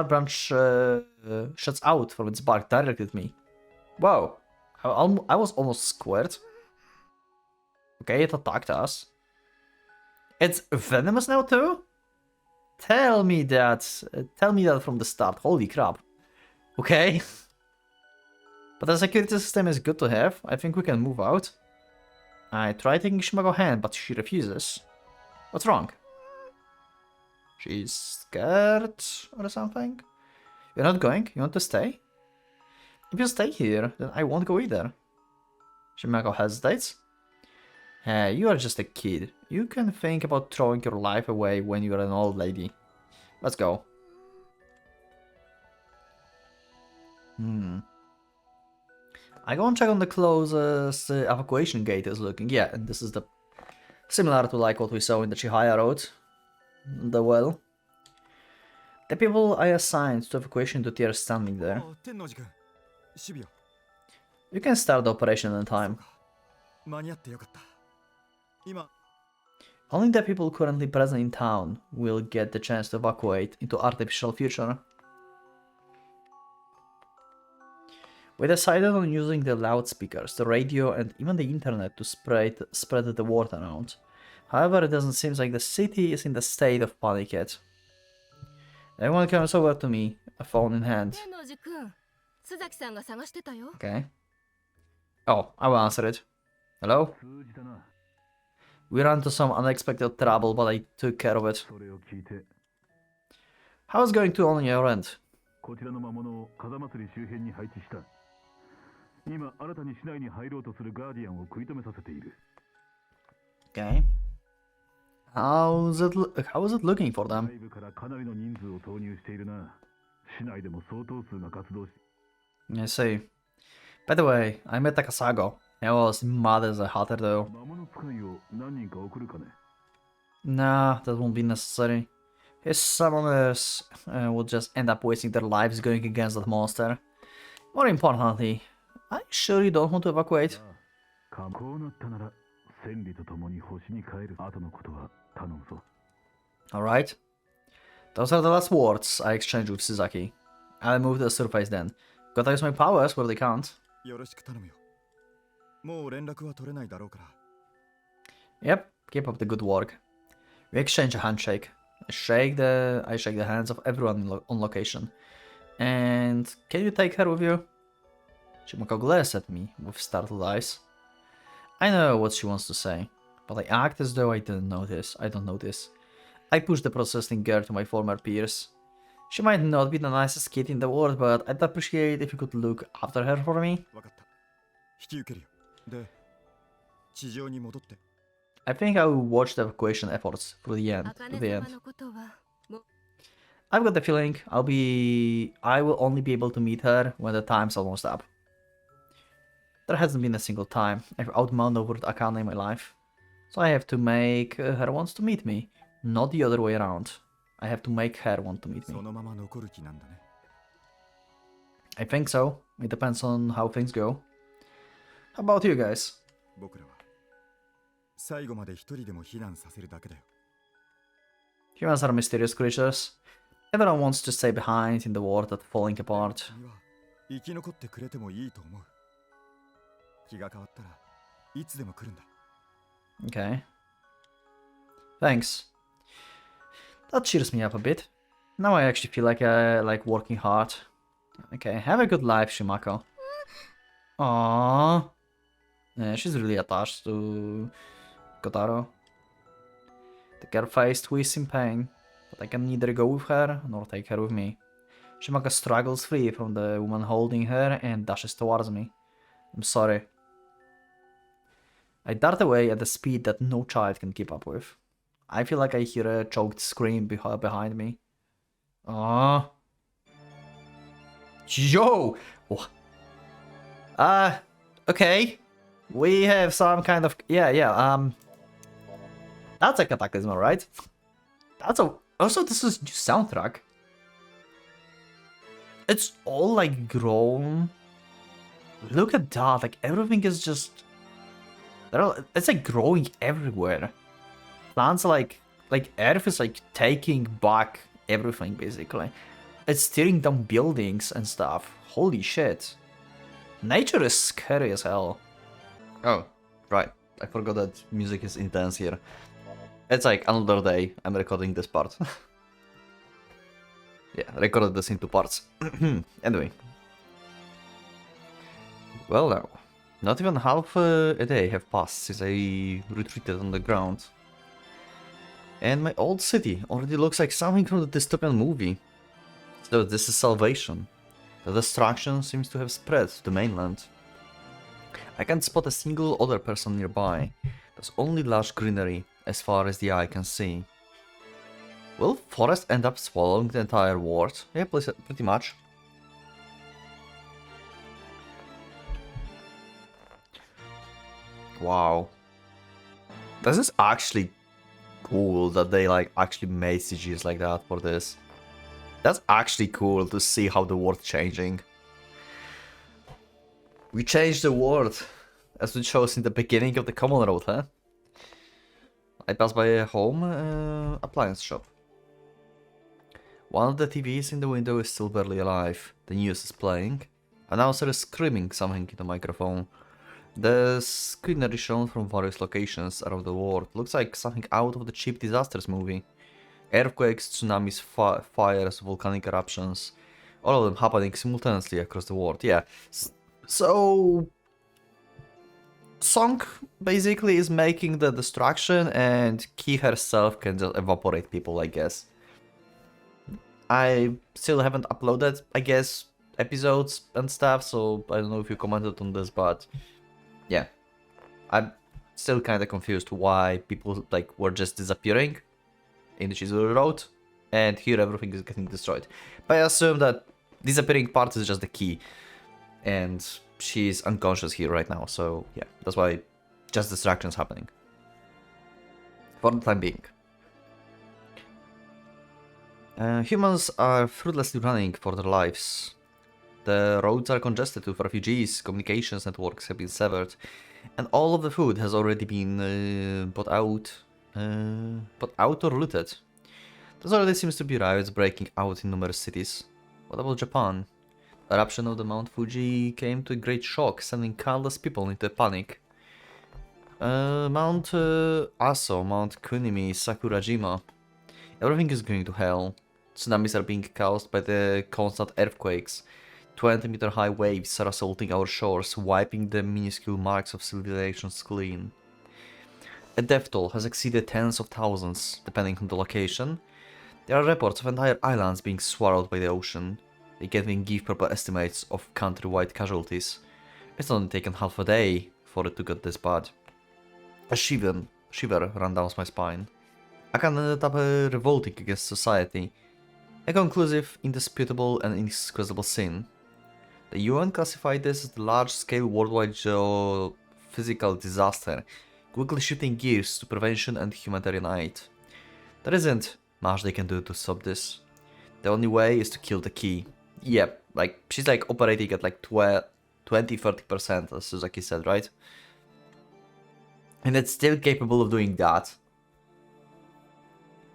branch shuts out from its bark directly at me. Wow, I was almost squared. Okay, it attacked us. It's venomous now too? Tell me that from the start. Holy crap. Okay. But the security system is good to have. I think we can move out. I try taking Shimago's hand, but she refuses. What's wrong? She's scared or something? You're not going? You want to stay? If you stay here, then I won't go either. Shimago hesitates. Hey, you are just a kid. You can think about throwing your life away when you are an old lady. Let's go. I go and check on the closest evacuation gate is looking. Yeah, and this is the similar to like what we saw in the Chihaya Road. The well. The people I assigned to evacuation duty are standing there. You can start the operation in time. Only the people currently present in town will get the chance to evacuate into artificial future. We decided on using the loudspeakers, the radio, and even the internet to spread the word around. However, it doesn't seem like the city is in the state of panic yet. Everyone comes over to me, a phone in hand. Okay. Oh, I will answer it. Hello? We ran into some unexpected trouble, but I took care of it. How's going to on your end? 今新たに市内に入ろうとするガーディアンを食い止めさせている。 Okay. How is it looking for them? 外部からかなりの人数を投入しているな。市内でも相当数が活動し。 I see. By the way, I met Takasago. He was mad as a hatter though. 魔物使いを何人か送るかね。 Nah, that won't be necessary. His summoners will just end up wasting their lives going against that monster. More importantly, are you sure you don't want to evacuate? こうなったなら千里と共に星に帰る。後のことは頼むぞ。 Alright. Those are the last words I exchanged with Suzaki. I'll move to the surface then. Gotta use my powers where they count. よろしく頼むよ。もう連絡は取れないだろうから。 Yep, keep up the good work. We exchange a handshake. I shake the hands of everyone on location. And can you take her with you? Shimako glares at me with startled eyes. I know what she wants to say, but I act as though I don't notice. I push the processing girl to my former peers. She might not be the nicest kid in the world, but I'd appreciate if you could look after her for me. わかった。引き受けるよ。で、地上に戻って。 I think I will watch the evacuation efforts through the end. I've got the feeling I will only be able to meet her when the time's almost up. There hasn't been a single time I've outmaneuvered Akane in my life. So I have to make her want to meet me, not the other way around. I have to make her want to meet me. そのまま残る気なんだね。 I think so. It depends on how things go. How about you guys? 僕らは最後まで一人でも避難させるだけだよ。 Humans are mysterious creatures. Everyone wants to stay behind in the world that's falling apart. 君は生き残ってくれてもいいと思う。気が変わったらいつでも来るんだ。 Okay. Thanks. That cheers me up a bit. Now I actually feel like I like working hard. Okay, have a good life, Shimako. Aww. Yeah, she's really attached to Kotaro. The girl face twists in pain, but I can neither go with her nor take her with me. Shimako struggles free from the woman holding her and dashes towards me. I'm sorry. I dart away at a speed that no child can keep up with. I feel like I hear a choked scream behind me. Ah. Yo! Okay. We have some kind of... Yeah. That's a cataclysm, right? Also, this is new soundtrack. It's all, like, grown. Look at that. Like, everything is just... It's, like, growing everywhere. Plants, like Earth is, like, taking back everything, basically. It's tearing down buildings and stuff. Holy shit. Nature is scary as hell. Oh, right. I forgot that music is intense here. It's like another day I'm recording this part. Yeah, I recorded this in 2 parts. Anyway. Well now. Not even half a day have passed since I retreated on the ground. And my old city already looks like something from the dystopian movie. So this is salvation. The destruction seems to have spread to the mainland. I can't spot a single other person nearby. There's only lush greenery as far as the eye can see. Will forest end up swallowing the entire world? Yeah, pretty much. Wow. This is actually cool that they like actually made CGs like that for this. That's actually cool to see how the world's changing. We changed the world, as we chose in the beginning of the common road, huh? I passed by a home appliance shop. One of the TVs in the window is still barely alive. The news is playing. An announcer is screaming something in the microphone. The scenery shown from various locations around the world looks like something out of the cheap disasters movie. Earthquakes, tsunamis, fires, volcanic eruptions, all of them happening simultaneously across the world. Yeah, so Song basically is making the destruction and Ki herself can just evaporate people, I guess. I still haven't uploaded, I guess, episodes and stuff, so I don't know if you commented on this, but yeah, I'm still kind of confused why people like were just disappearing in the Chizuru Road, and here everything is getting destroyed. But I assume that disappearing part is just the key, and she's unconscious here right now, so yeah, that's why just distractions happening. For the time being. Humans are fruitlessly running for their lives. The roads are congested with refugees, communications networks have been severed, and all of the food has already been put out or looted. There already seems to be riots breaking out in numerous cities. What about Japan? The eruption of the Mount Fuji came to a great shock, sending countless people into panic. Mount Aso, Mount Kunimi, Sakurajima. Everything is going to hell. Tsunamis are being caused by the constant earthquakes. 20-meter high waves are assaulting our shores, wiping the minuscule marks of civilizations clean. A death toll has exceeded tens of thousands, depending on the location. There are reports of entire islands being swallowed by the ocean. They can't even give proper estimates of countrywide casualties. It's only taken half a day for it to get this bad. A shiver ran down my spine. Akan ended up revolting against society. A conclusive, indisputable and inexcusable sin. The UN classified this as the large-scale worldwide geophysical disaster, quickly shifting gears to prevention and humanitarian aid. There isn't much they can do to stop this. The only way is to kill the key. Yep, like, she's like operating at like 20-30%, as Suzaki said, right? And it's still capable of doing that.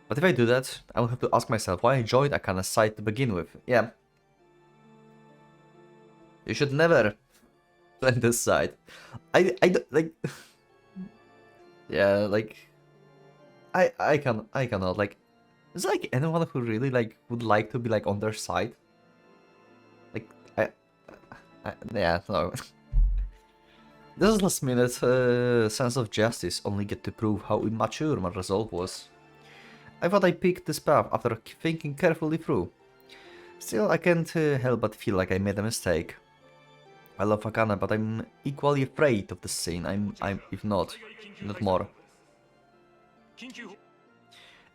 But if I do that, I will have to ask myself why I joined Akana's side to begin with. Yeah. You should never join this side. I don't, like... yeah, like... I cannot, like... Is there like anyone who really like would like to be like on their side? Like, yeah, no. This last minute sense of justice only get to prove how immature my resolve was. I thought I picked this path after thinking carefully through. Still, I can't help but feel like I made a mistake. I love Akana, but I'm equally afraid of the scene. I'm if not more.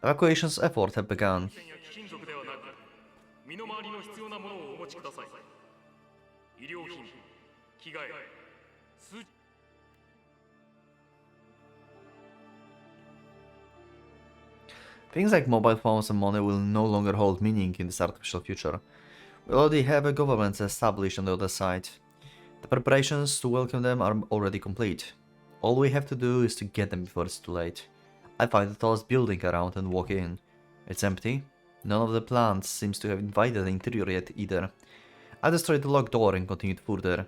Evacuation's efforts have begun. Things like mobile phones and money will no longer hold meaning in this artificial future. We already have a government established on the other side. The preparations to welcome them are already complete. All we have to do is to get them before it's too late. I find the tallest building around and walk in. It's empty. None of the plants seems to have invaded the interior yet either. I destroyed the locked door and continued further.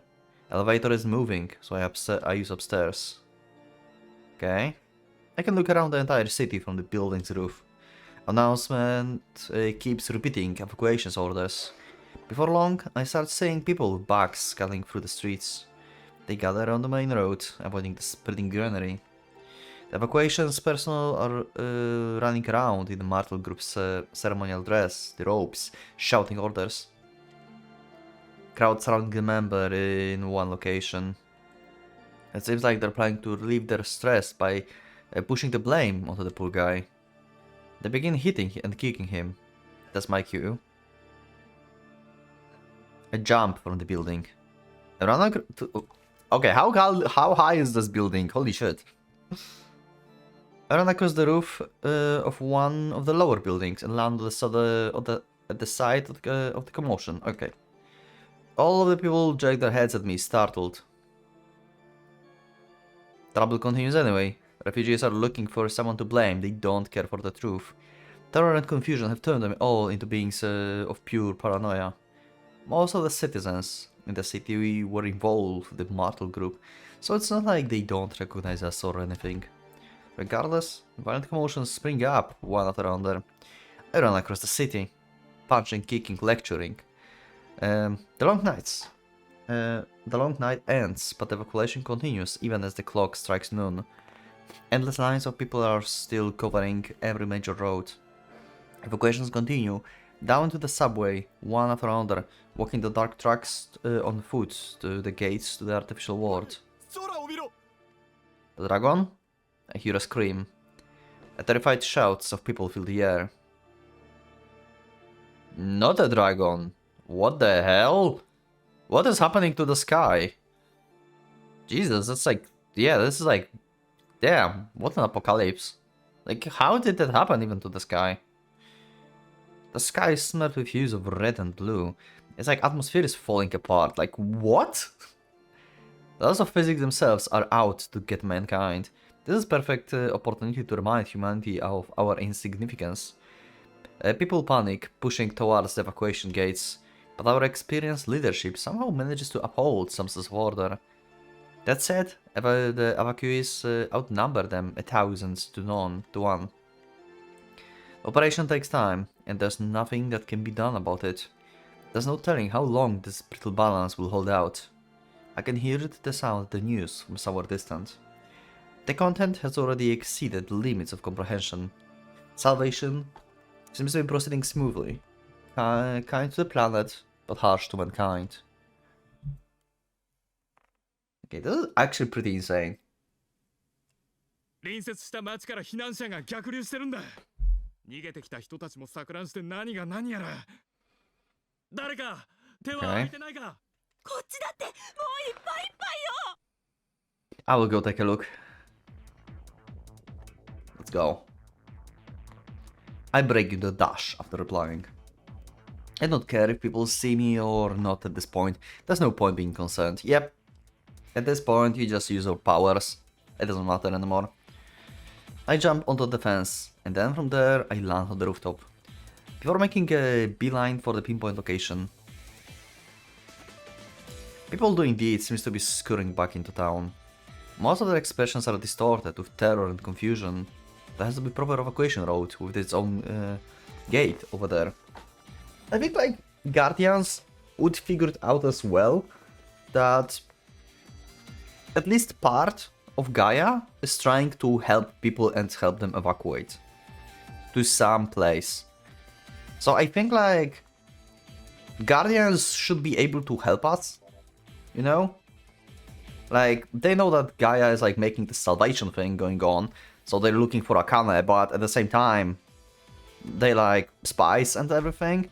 Elevator is moving, so I use upstairs. Okay. I can look around the entire city from the building's roof. Announcement keeps repeating evacuation orders. Before long, I start seeing people with bags scuttling through the streets. They gather on the main road, avoiding the spreading greenery. The evacuation's personnel are running around in the Martel Group's ceremonial dress, the robes, shouting orders. Crowd surrounding the member in one location. It seems like they're planning to relieve their stress by pushing the blame onto the poor guy. They begin hitting and kicking him. That's my cue. A jump from the building. Okay, how high is this building? Holy shit. I ran across the roof of one of the lower buildings and landed at the side of the commotion. Okay. All of the people jerk their heads at me, startled. Trouble continues anyway. Refugees are looking for someone to blame, they don't care for the truth. Terror and confusion have turned them all into beings of pure paranoia. Most of the citizens in the city were involved with the Martel Group, so it's not like they don't recognize us or anything. Regardless, violent commotions spring up one after another. I run across the city, punching, kicking, lecturing. The long night ends, but the evacuation continues even as the clock strikes noon. Endless lines of people are still covering every major road. Evacuations continue, down to the subway, one after another, walking the dark tracks on foot to the gates to the artificial world. 空を見ろ The dragon? I hear a scream. A terrified shouts of people fill the air. Not a dragon. What the hell? What is happening to the sky? Jesus, that's like... Yeah, this is like... Damn, what an apocalypse. Like, how did that happen even to the sky? The sky is smeared with hues of red and blue. It's like atmosphere is falling apart. Like, what? The laws of physics themselves are out to get mankind. This is perfect opportunity to remind humanity of our insignificance. People panic, pushing towards the evacuation gates, but our experienced leadership somehow manages to uphold some sense of order. That said, the evacuees outnumber them 1,000 to 1. The operation takes time, and there's nothing that can be done about it. There's no telling how long this brittle balance will hold out. I can hear the sound of the news from somewhere distant. The content has already exceeded the limits of comprehension. Salvation seems to be proceeding smoothly. Kind to the planet, but harsh to mankind. Okay, this is actually pretty insane. 隣接した町から避難者が逆流してるんだ。逃げてきた人たちも錯乱して何が何やら。誰か手は空いてないか。こっちだってもういっぱいいっぱいよ。 I will go take a look. Let's go. I break into a dash after replying. I don't care if people see me or not at this point. There's no point being concerned. Yep. At this point, you just use your powers. It doesn't matter anymore. I jump onto the fence, and then from there, I land on the rooftop. Before making a beeline for the pinpoint location. People do indeed seems to be scurrying back into town. Most of their expressions are distorted with terror and confusion. There has to be proper evacuation route with its own gate over there. I think like Guardians would figure it out as well that at least part of Gaia is trying to help people and help them evacuate to some place. So I think like Guardians should be able to help us, you know? Like they know that Gaia is like making the salvation thing going on, so they're looking for Akane, but at the same time they like spies and everything.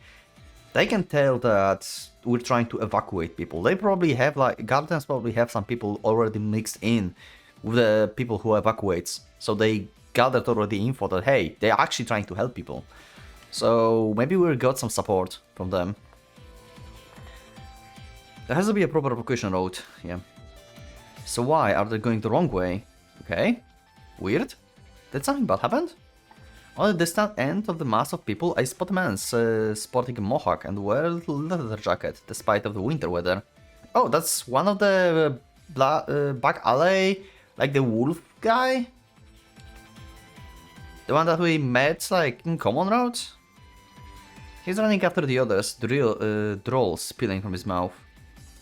They can tell that we're trying to evacuate people. They probably have like Guardians probably have some people already mixed in with the people who evacuates. So they gathered already info that hey, they're actually trying to help people. So maybe we got some support from them. There has to be a proper evacuation route, yeah. So why are they going the wrong way? Okay, weird. Did something bad happen? On the distant end of the mass of people, I spot a man sporting a mohawk and wear a little leather jacket, despite of the winter weather. Oh, that's one of the back alley, like the wolf guy? The one that we met, like, in Common Road? He's running after the others, drool spilling from his mouth.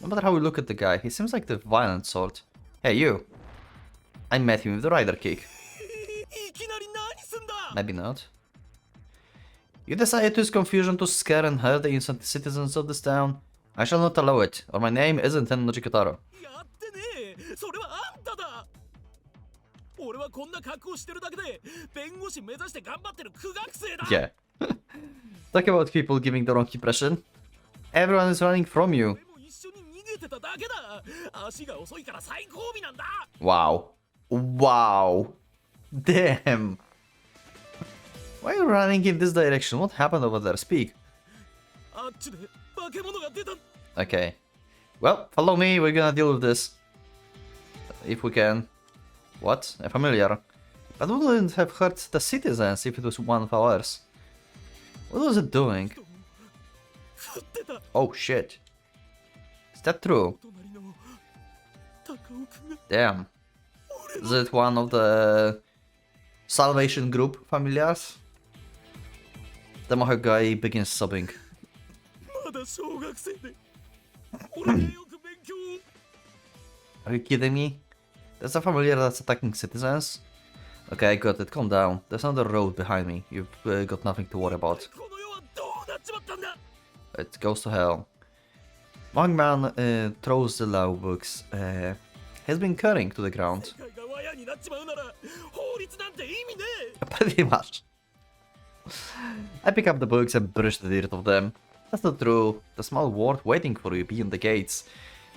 No matter how we look at the guy, he seems like the violent sort. Hey, you! I met him with the rider kick. Maybe not. You decided to use confusion to scare and hurt the innocent citizens of this town? I shall not allow it, or my name isn't Tennoji Kotaro. Yeah. Talk about people giving the wrong impression. Everyone is running from you. Wow. Wow. Damn. Why are you running in this direction? What happened over there? Speak. Okay. Well, follow me. We're gonna deal with this. If we can. What? A familiar. But we wouldn't have hurt the citizens if it was one of ours. What was it doing? Oh shit. Is that true? Damn. Is it one of the Salvation Group familiars? The Mohawk guy begins sobbing. Are you kidding me? That's a familiar that's attacking citizens? Okay, I got it. Calm down. There's another road behind me. You've got nothing to worry about. It goes to hell. Monkman throws the law books. Has been curling to the ground. 世界がワヤになっちまうなら法律なんて意味ねえ Pretty much. I pick up the books and brush the dirt off them. That's not true. The small ward waiting for you beyond the gates.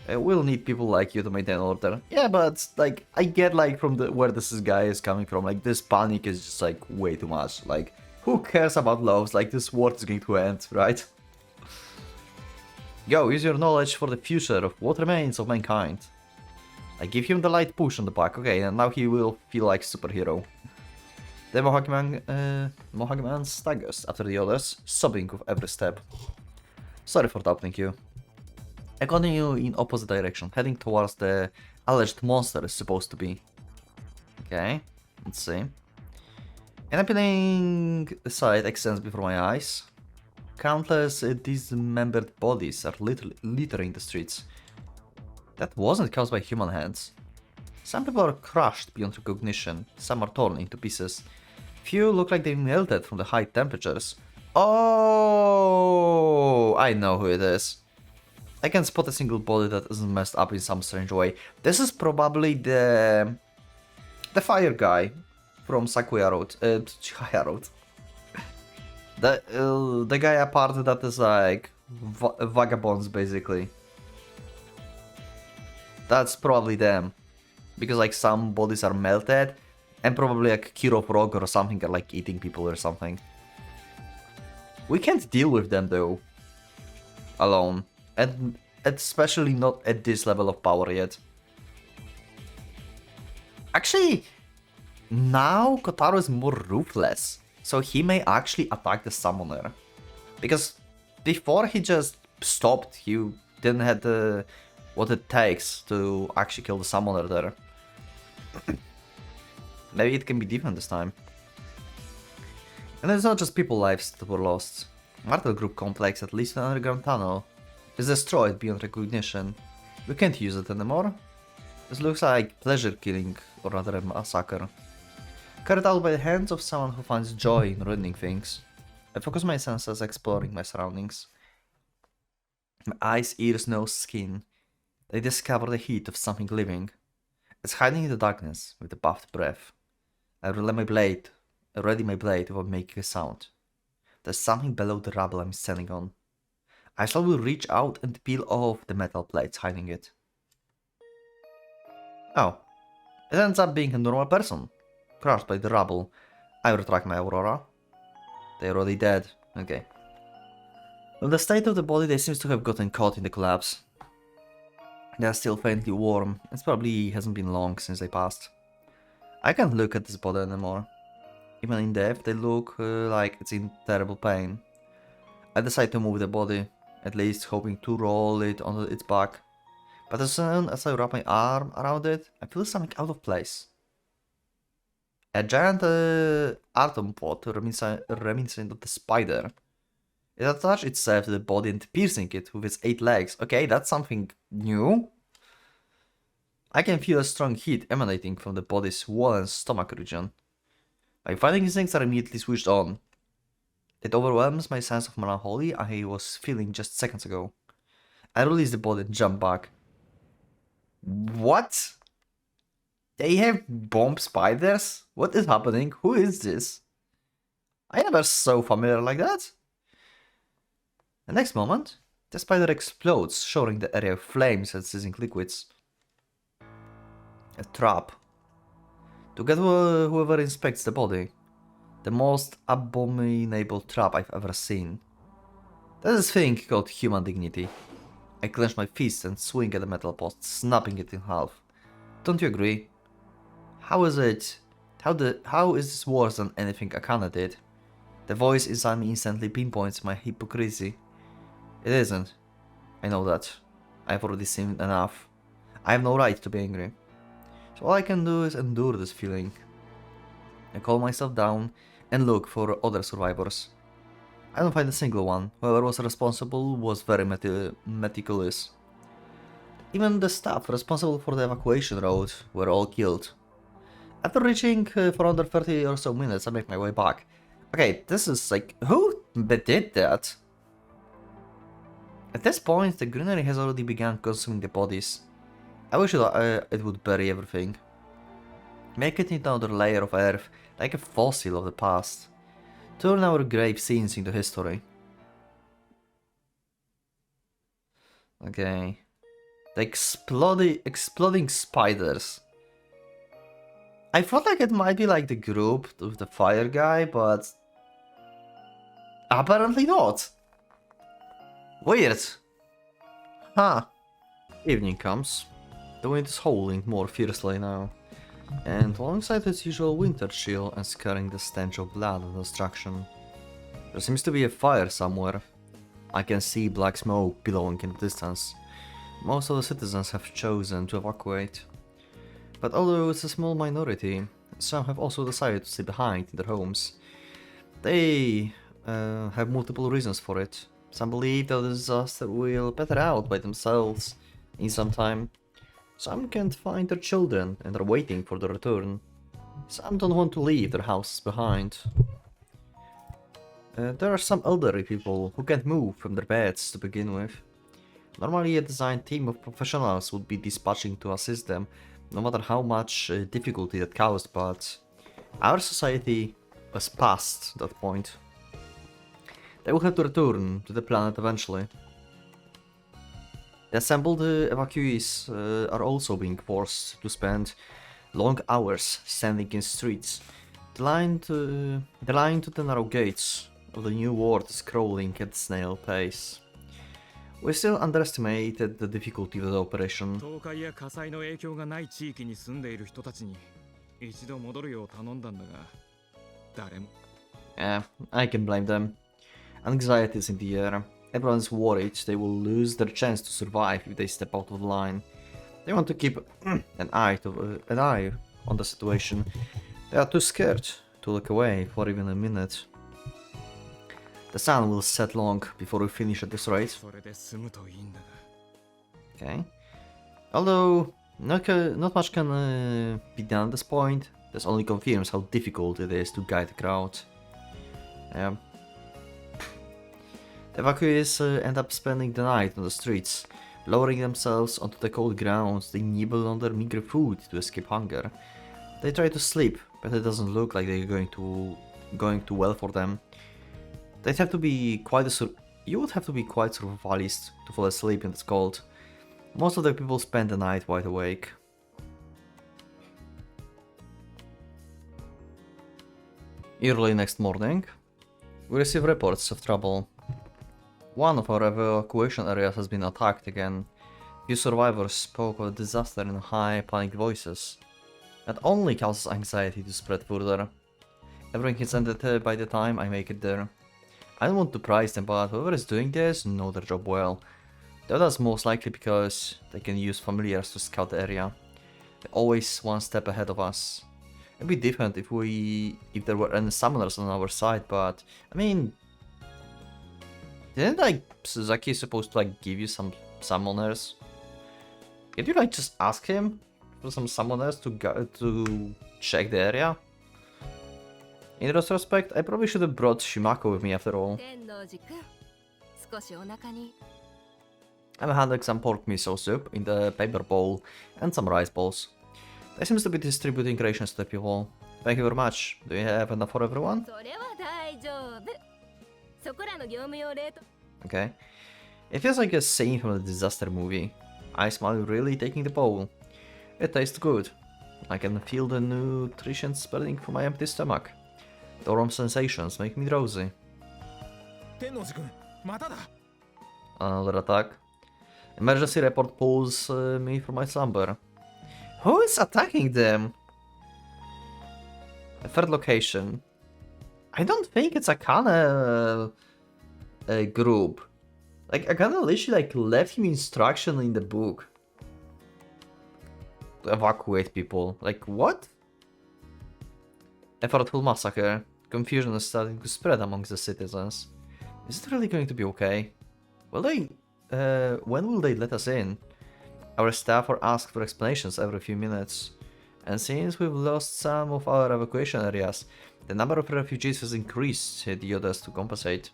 We'll need people like you to maintain order. Yeah, but like I get like from the where this guy is coming from. Like this panic is just like way too much. Like who cares about loves? Like this war is going to end, right? Go, use your knowledge for the future of what remains of mankind. I give him the light push on the back. Okay, and now he will feel like superhero. The Mohawk Man staggers after the others, sobbing with every step. Sorry for doubting you. I continue in opposite direction, heading towards the alleged monster is supposed to be. Okay, let's see. An appealing sight extends before my eyes. Countless dismembered bodies are littering the streets. That wasn't caused by human hands. Some people are crushed beyond recognition, some are torn into pieces. Few look like they melted from the high temperatures. Oh, I know who it is. I can spot a single body that isn't messed up in some strange way. This is probably the fire guy from Sakuya Road. Chihaya Road. The guy apart that is like vagabonds basically. That's probably them. Because like some bodies are melted and probably like Kirov Rock or something are like eating people or something. We can't deal with them though. Alone. And especially not at this level of power yet. Actually, now Kotaro is more ruthless. So he may actually attack the summoner. Because before he just stopped, he didn't have what it takes to actually kill the summoner there. Maybe it can be different this time. And it's not just people lives that were lost. Martel Group complex, at least an underground tunnel, is destroyed beyond recognition. We can't use it anymore. This looks like pleasure killing, or rather a massacre. Carried out by the hands of someone who finds joy in ruining things. I focus my senses exploring my surroundings. My eyes, ears, nose, skin. They discover the heat of something living. It's hiding in the darkness with a buffed breath. I ready my blade without making a sound. There's something below the rubble I'm standing on. I slowly reach out and peel off the metal plates hiding it. Oh, it ends up being a normal person, crushed by the rubble. I retract my aurora. They're already dead. Okay. From the state of the body, they seem to have gotten caught in the collapse. They are still faintly warm. It probably hasn't been long since they passed. I can't look at this body anymore. Even in death, they look like it's in terrible pain. I decide to move the body, at least hoping to roll it onto its back. But as soon as I wrap my arm around it, I feel something out of place. A giant arthropod reminiscent of the spider. It attached itself to the body and piercing it with its 8 legs. Okay, that's something new. I can feel a strong heat emanating from the body's swollen stomach region. My fighting instincts are immediately switched on. It overwhelms my sense of melancholy I was feeling just seconds ago. I release the body and jump back. What? They have bomb spiders? What is happening? Who is this? I never saw familiar like that. The next moment, the spider explodes, showing the area of flames and sizzling liquids. A trap. To get whoever inspects the body. The most abominable trap I've ever seen. There's this thing called human dignity. I clench my fist and swing at the metal post, snapping it in half. Don't you agree? How is it? How is this worse than anything Akane did? The voice inside me instantly pinpoints my hypocrisy. It isn't. I know that. I've already seen enough. I have no right to be angry. So all I can do is endure this feeling. I calm myself down and look for other survivors. I don't find a single one. Whoever was responsible was very meticulous. Even the staff responsible for the evacuation route were all killed. After reaching for under 30 or so minutes, I make my way back. Okay, this is like, who did that? At this point, the greenery has already begun consuming the bodies. I wish it would bury everything. Make it into another layer of earth, like a fossil of the past. Turn our grave scenes into history. Okay. The exploding spiders. I thought like it might be like the group with the fire guy, but apparently not. Weird. Huh. Evening comes. The wind is howling more fiercely now, and alongside its usual winter chill and scaring the stench of blood and destruction. There seems to be a fire somewhere. I can see black smoke billowing in the distance. Most of the citizens have chosen to evacuate. But although it's a small minority, some have also decided to stay behind in their homes. They have multiple reasons for it. Some believe that the disaster will peter out by themselves in some time. Some can't find their children and are waiting for their return. Some don't want to leave their houses behind. There are some elderly people who can't move from their beds to begin with. Normally a designed team of professionals would be dispatching to assist them, no matter how much difficulty that caused, but our society was past that point. They will have to return to the planet eventually. The assembled evacuees are also being forced to spend long hours standing in streets. The line to the narrow gates of the new world is crawling at snail pace. We still underestimated the difficulty of the operation. 倒壊や火災の影響がない地域に住んでいる人たちに一度戻るよう頼んだんだが、誰も。Yeah, I can blame them. Anxiety is in the air. Everyone is worried they will lose their chance to survive if they step out of the line. They want to keep an eye on the situation. They are too scared to look away for even a minute. The sun will set long before we finish at this rate. それで済むといいんだが。 Okay. Although not much can be done at this point. This only confirms how difficult it is to guide the crowd. Yeah. The evacuees end up spending the night on the streets, lowering themselves onto the cold grounds. They nibble on their meager food to escape hunger. They try to sleep, but it doesn't look like they're going too well for them. They'd have to be you would have to be quite survivalist to fall asleep in this cold. Most of the people spend the night wide awake. Early next morning, we receive reports of trouble. One of our evacuation areas has been attacked again. Few survivors spoke of a disaster in high, panicked voices. That only causes anxiety to spread further. Everything is ended by the time I make it there. I don't want to praise them, but whoever is doing this knows their job well. That's most likely because they can use familiars to scout the area. They're always one step ahead of us. It'd be different if there were any summoners on our side, but I mean, didn't like Suzaki supposed to like give you some summoners? Can't you like just ask him for some summoners to check the area? In retrospect, I probably should have brought Shimako with me after all. 天王寺くん、少しお腹に。 I'm handling some pork miso soup in the paper bowl and some rice balls. They seems to be distributing rations to the people. Thank you very much. Do you have enough for everyone? それは大丈夫。そこらの業務用冷凍。 Okay. It feels like a scene from a disaster movie. I smile really taking the bowl. It tastes good. I can feel the nutrition spreading from my empty stomach. The warm sensations make me drowsy. 天王寺君まただ Another attack. Emergency report pulls me from my slumber. Who is attacking them? A third location. I don't think it's Akane group. Like Akane literally like left him instruction in the book to evacuate people. Like what? Effortful massacre. Confusion is starting to spread amongst the citizens. Is it really going to be okay? Will they? When will they let us in? Our staff are asked for explanations every few minutes. And since we've lost some of our evacuation areas, the number of refugees has increased, the others to compensate.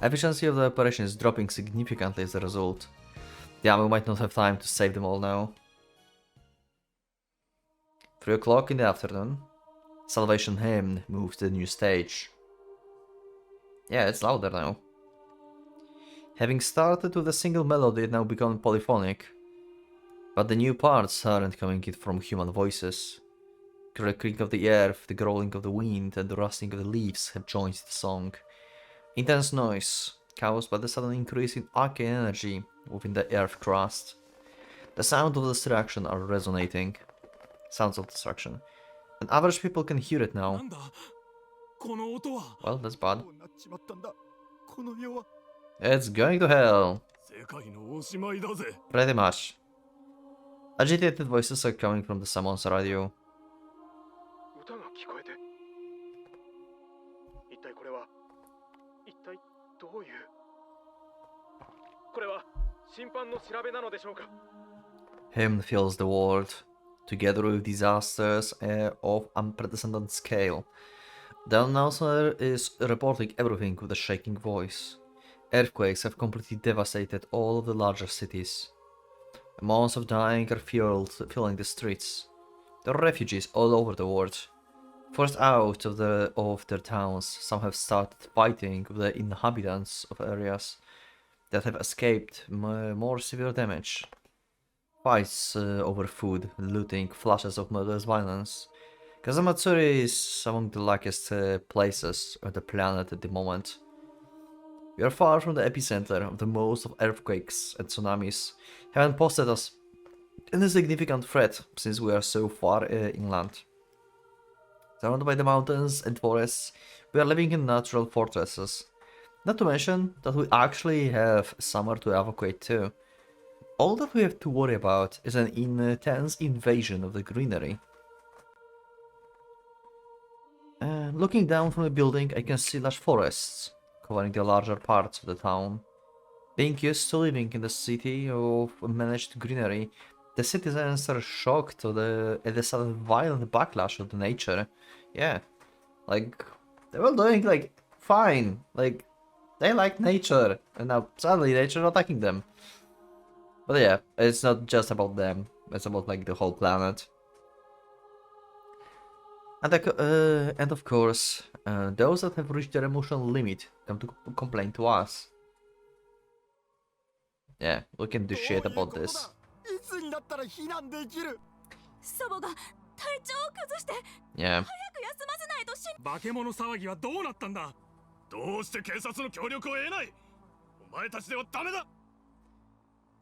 Efficiency of the operation is dropping significantly as a result. Yeah, we might not have time to save them all now. 3 o'clock in the afternoon. Salvation Hymn moves to the new stage. Yeah, it's louder now. Having started with a single melody, it now becomes polyphonic. But the new parts aren't coming in from human voices. The crackling of the earth, the growling of the wind, and the rustling of the leaves have joined the song. Intense noise, caused by the sudden increase in arcane energy within the earth crust. The sound of destruction are resonating. Sounds of destruction. And average people can hear it now. なんだこの音は。 Well, that's bad. どうなっちまったんだこの世は。 It's going to hell. 世界のおしまいだぜ。 Pretty much. Agitated voices are coming from the summon's radio. 歌が聞こえて一体これは一体どういうこれは審判の調べなのでしょうか Hymn fills the world, together with disasters of unprecedented scale. The announcer is reporting everything with a shaking voice. Earthquakes have completely devastated all of the larger cities. Amounts of dying are filling the streets. There are refugees all over the world. Forced out of their towns, some have started fighting with the inhabitants of areas that have escaped more severe damage. Fights over food, looting, flashes of murderous violence. Kazamatsuri is among the luckiest places on the planet at the moment. We are far from the epicenter of the most of earthquakes and tsunamis, haven't posed us any significant threat since we are so far inland. Surrounded by the mountains and forests, we are living in natural fortresses. Not to mention that we actually have summer to evacuate too. All that we have to worry about is an intense invasion of the greenery. Looking down from the building, I can see large forests covering the larger parts of the town. Being used to living in the city of managed greenery, the citizens are shocked at the sudden violent backlash of the nature. Yeah, like, they were doing, like, fine. Like, they like nature, and now suddenly nature attacking them. But yeah, it's not just about them, it's about, like, the whole planet. And of course, those that have reached their emotional limit come to complain to us. Yeah, we can do shit about this. いつになったら避難できる。祖母が体調を崩して Yeah. 早く休ませないと死ん化け物騒ぎはどうなったんだ。どうして警察の協力を得ない。お前たちではダメだ。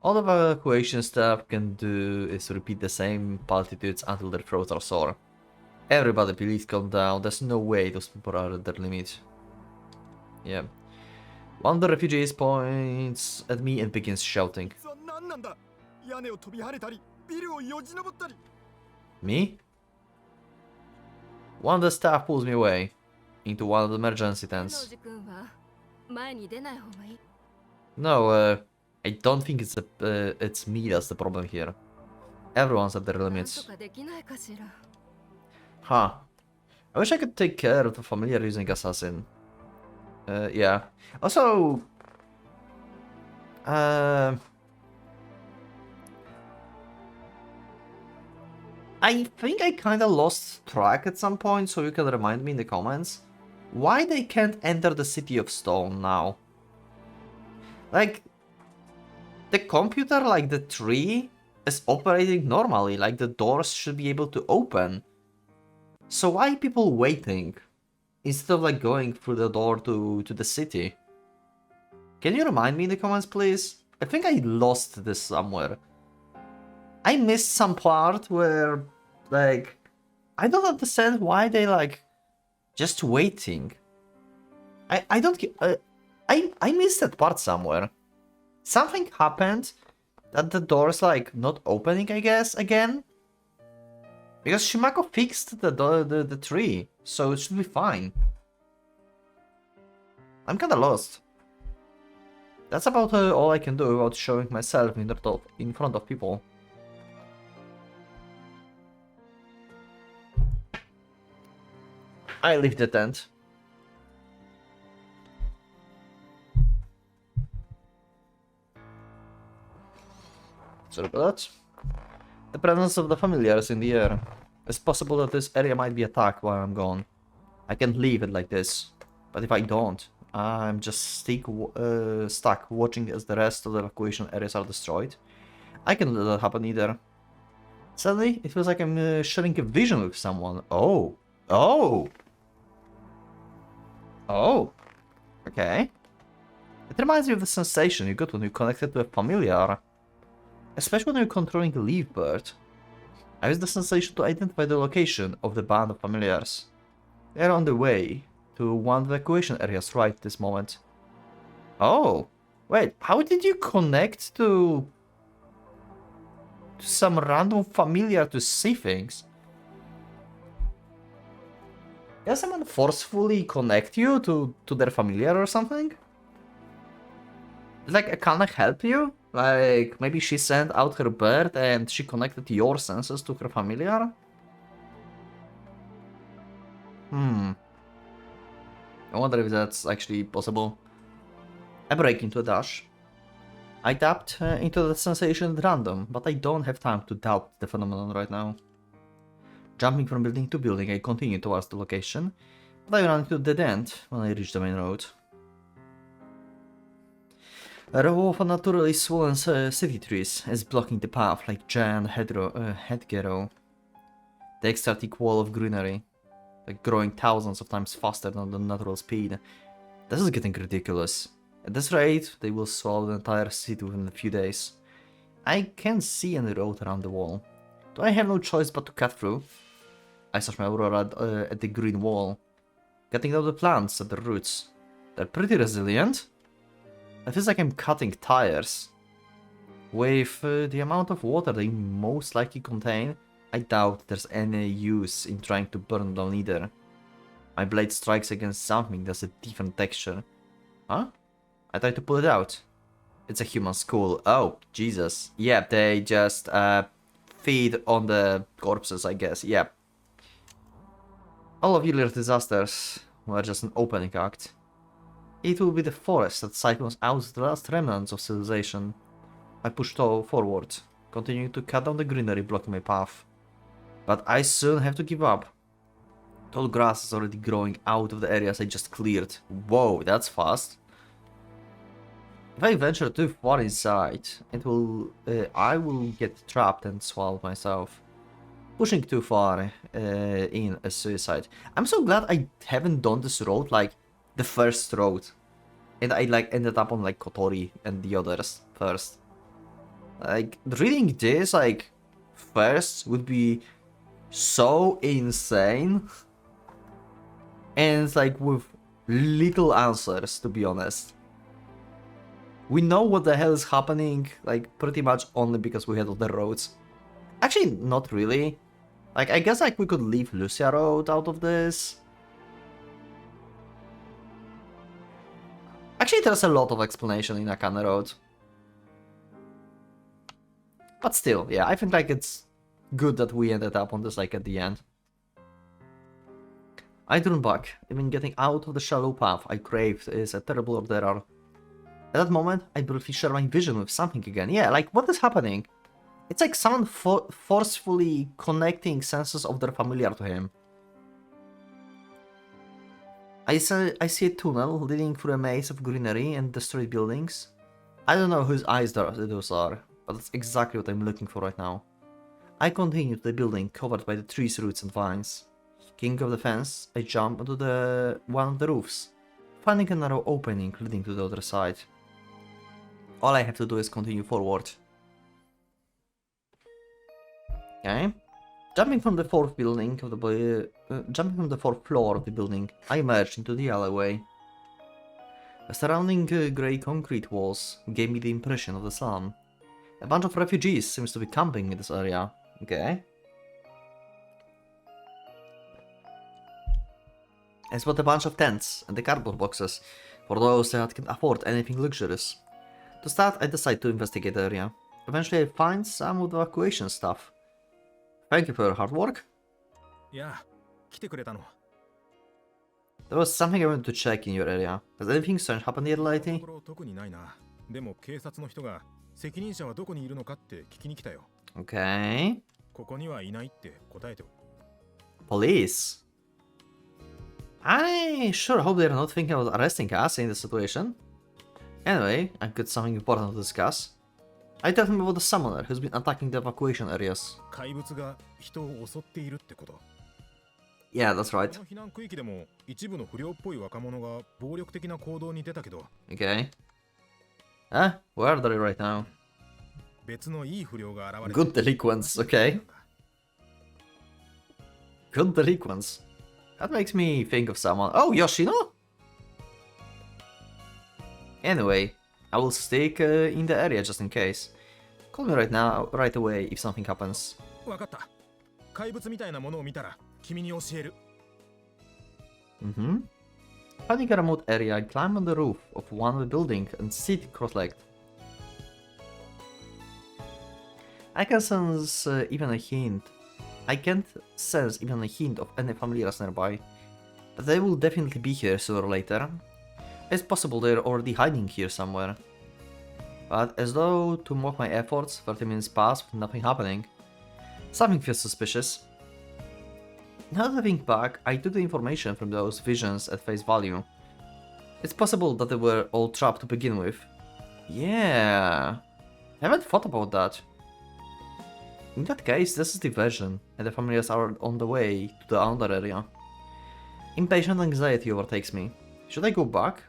All the evacuation staff can do is repeat the same platitudes until their throats are sore. Everybody please calm down, there's no way those people are at their limit. Yeah. One of the refugees points at me and begins shouting. それは何なんだ。屋根を飛び跳ねたり、ビルをよじ登ったり。 Me? One of the staff pulls me away into one of the emergency ジョー tents. ジ君は前に出ない方がいい No, I don't think it's me that's the problem here. Everyone's at their なんと limits. かできないかしら Huh. I wish I could take care of the familiar using assassin. Yeah. Also, I think I kinda lost track at some point, so you can remind me in the comments. Why they can't enter the City of Stone now? Like, the computer, like the tree, is operating normally, like the doors should be able to open. So why are people waiting? Instead of like going through the door to the city? Can you remind me in the comments, please? I think I lost this somewhere. I missed some part where, like, I don't understand why they like just waiting. I don't get. I missed that part somewhere. Something happened that the door's like not opening, I guess, again. Because Shimako fixed the tree, so it should be fine. I'm kinda lost. That's about all I can do without showing myself in front of people. I leave the tent. Sorry about that. The presence of the familiars in the air. It's possible that this area might be attacked while I'm gone. I can't leave it like this. But if I don't, I'm just stuck watching as the rest of the evacuation areas are destroyed. I can't let that happen either. Suddenly, it feels like I'm sharing a vision with someone. Oh. Oh. Oh. Okay. It reminds me of the sensation you got when you connected to a familiar. Especially when you're controlling a leaf bird. I use the sensation to identify the location of the band of familiars. They're on the way to one of the evacuation areas right this moment. Oh. Wait, how did you connect to some random familiar to see things? Does someone forcefully connect you to their familiar or something? Like, can I help you? Like, maybe she sent out her bird and she connected your senses to her familiar? I wonder if that's actually possible. I break into a dash. I tapped into the sensation at random, but I don't have time to doubt the phenomenon right now. Jumping from building to building, I continue towards the location, but I run into a dead end when I reach the main road. A row of unnaturally swollen city trees is blocking the path like giant headgerow. The ecstatic wall of greenery, like growing thousands of times faster than the natural speed. This is getting ridiculous. At this rate, they will swallow the entire city within a few days. I can't see any road around the wall. Do I have no choice but to cut through? I slash my aurora at the green wall, cutting out the plants at the roots. They're pretty resilient. It feels like I'm cutting tires. With the amount of water they most likely contain, I doubt there's any use in trying to burn them down either. My blade strikes against something that's a different texture. Huh? I try to pull it out. It's a human skull. Oh, Jesus. Yeah, they just feed on the corpses, I guess. Yeah. All of earlier disasters were just an opening act. It will be the forest that cycles out the last remnants of civilization. I push forward, continuing to cut down the greenery blocking my path. But I soon have to give up. Tall grass is already growing out of the areas I just cleared. Whoa, that's fast. If I venture too far inside, I will get trapped and swallowed myself. Pushing too far in a suicide. I'm so glad I haven't done this road like the first road. And I like ended up on like Kotori and the others first. Like reading this like first would be so insane. And it's like with little answers, to be honest. We know what the hell is happening like pretty much only because we had other roads. Actually, not really. Like, I guess like we could leave Lucia Road out of this. Actually, there's a lot of explanation in Akane Road. But still, yeah, I think like it's good that we ended up on this like at the end. I turn back. Even getting out of the shallow path I craved is a terrible ordeal. At that moment, I briefly share my vision with something again. Yeah, like what is happening? It's like someone forcefully connecting senses of their familiar to him. I see a tunnel leading through a maze of greenery and destroyed buildings. I don't know whose eyes those are, but that's exactly what I'm looking for right now. I continue to the building covered by the trees, roots and vines. King of the fence, I jump onto one of the roofs, finding a narrow opening leading to the other side. All I have to do is continue forward. Okay. Jumping from the fourth floor of the building, I emerged into the alleyway. The surrounding grey concrete walls gave me the impression of the slum. A bunch of refugees seems to be camping in this area. Okay. I spot a bunch of tents and the cardboard boxes for those that can afford anything luxurious. To start, I decide to investigate the area. Eventually, I find some of the evacuation stuff. Thank you for your hard work. Yeah, 来てくれたの。 There was something I wanted to check in your area. Has anything strange happened here lately? ところ特にないな。でも警察の人が責任者はどこにいるのかって聞きに来たよ。 Okay. ここにはいないって答えて。 Police. I sure hope they're not thinking about arresting us in this situation. Anyway, I've got something important to discuss. I told him about the summoner who's been attacking the evacuation areas. 怪物が人を襲っているってこと。 Yeah, that's right. この避難区域でも一部の不良っぽい若者が暴力的な行動に出たけど。 Okay. Where are they right now? 別のいい不良が現れて。 Good delinquents, okay. Good delinquents. That makes me think of someone. Oh, Yoshino? Anyway, I will stick in the area just in case. Call me right now, right away, if something happens. わかった。怪物みたいなものを見たら君に教える。 Finding a remote area, I climb on the roof of one building and sit cross-legged. I can sense even a hint. I can't sense even a hint of any familiars nearby, but they will definitely be here sooner or later. It's possible they're already hiding here somewhere. But as though to mock my efforts, 30 minutes pass with nothing happening. Something feels suspicious. Now that I think back, I took the information from those visions at face value. It's possible that they were all trapped to begin with. Yeah, I haven't thought about that. In that case, this is diversion, and the familiars are on the way to the other area. Impatient anxiety overtakes me. Should I go back?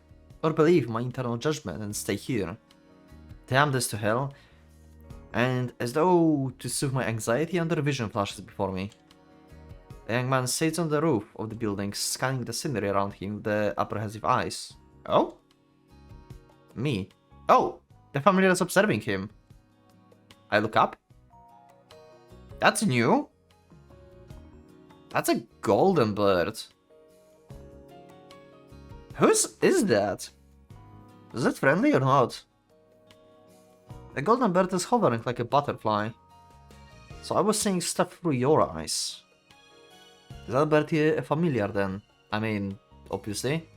Or believe my internal judgment and stay here? Damn this to hell. And as though to soothe my anxiety, another vision flashes before me. The young man sits on the roof of the building, scanning the scenery around him with the apprehensive eyes. Oh? Me. Oh! The familiar is observing him. I look up. That's new. That's a golden bird. Whose is that? Is it friendly or not? The golden bird is hovering like a butterfly. So I was seeing stuff through your eyes. Is that bird here a familiar then? I mean, obviously.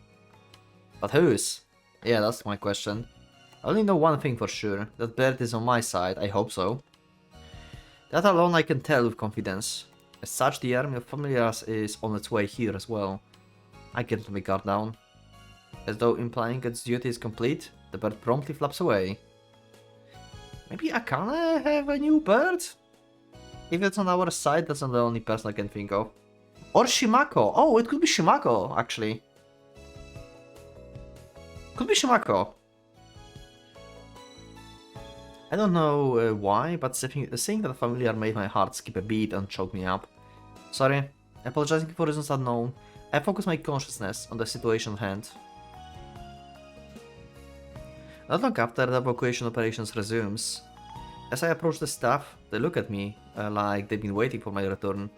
But whose? Yeah, that's my question. I only know one thing for sure. That bird is on my side, I hope so. That alone I can tell with confidence. As such, the army of familiars is on its way here as well. I can't let my guard down. As though implying its duty is complete, the bird promptly flaps away. Maybe Akane have a new bird? If it's on our side, that's not the only person I can think of. Or Shimako! Oh, it could be Shimako, actually. Could be Shimako. I don't know why, but seeing that familiar made my heart skip a beat and choke me up. Sorry, apologizing for reasons unknown. I focus my consciousness on the situation at hand. Not long after, the evacuation operations resumes. As I approach the staff, they look at me like they've been waiting for my return.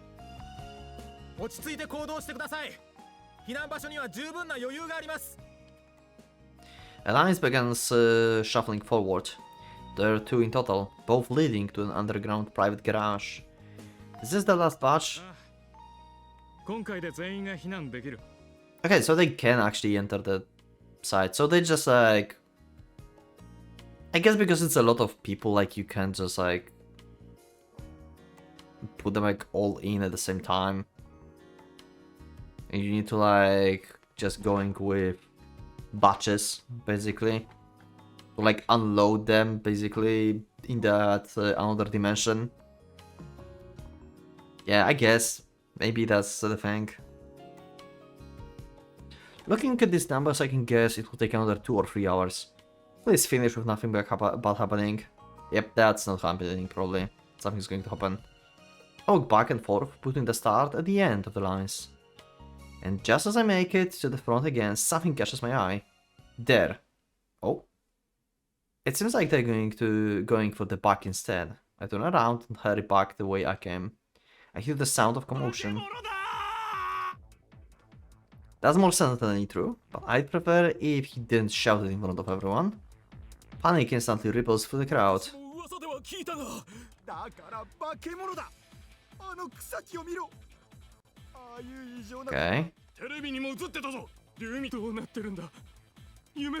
落ち着いて行動してください。避難場所には十分な余裕があります。 Alliance begins shuffling forward. There are two in total, both leading to an underground private garage. Is this the last batch? 今回で全員が避難できる。 Okay, so they can actually enter the site. So they just like... I guess because it's a lot of people, like you can't just like... put them like all in at the same time. And you need to like... just going with batches, basically. To like unload them, basically, in that another dimension. Yeah, I guess. Maybe that's the thing. Looking at these numbers, I can guess it will take another 2 or 3 hours. Please finish with nothing bad happening. Yep, that's not happening, probably. Something's going to happen. I walk back and forth, putting the start at the end of the lines. And just as I make it to the front again, something catches my eye. There. Oh. It seems like they're going for the back instead. I turn around and hurry back the way I came. I hear the sound of commotion. That's more sense than any true, but I'd prefer if he didn't shout it in front of everyone. Panic instantly ripples through the crowd. 噂では聞いたが。だから化け物だ。あの草木を見ろ。ああいう異常な。Okay. テレビにも映ってたぞ。竜みどうなってるんだ。夢。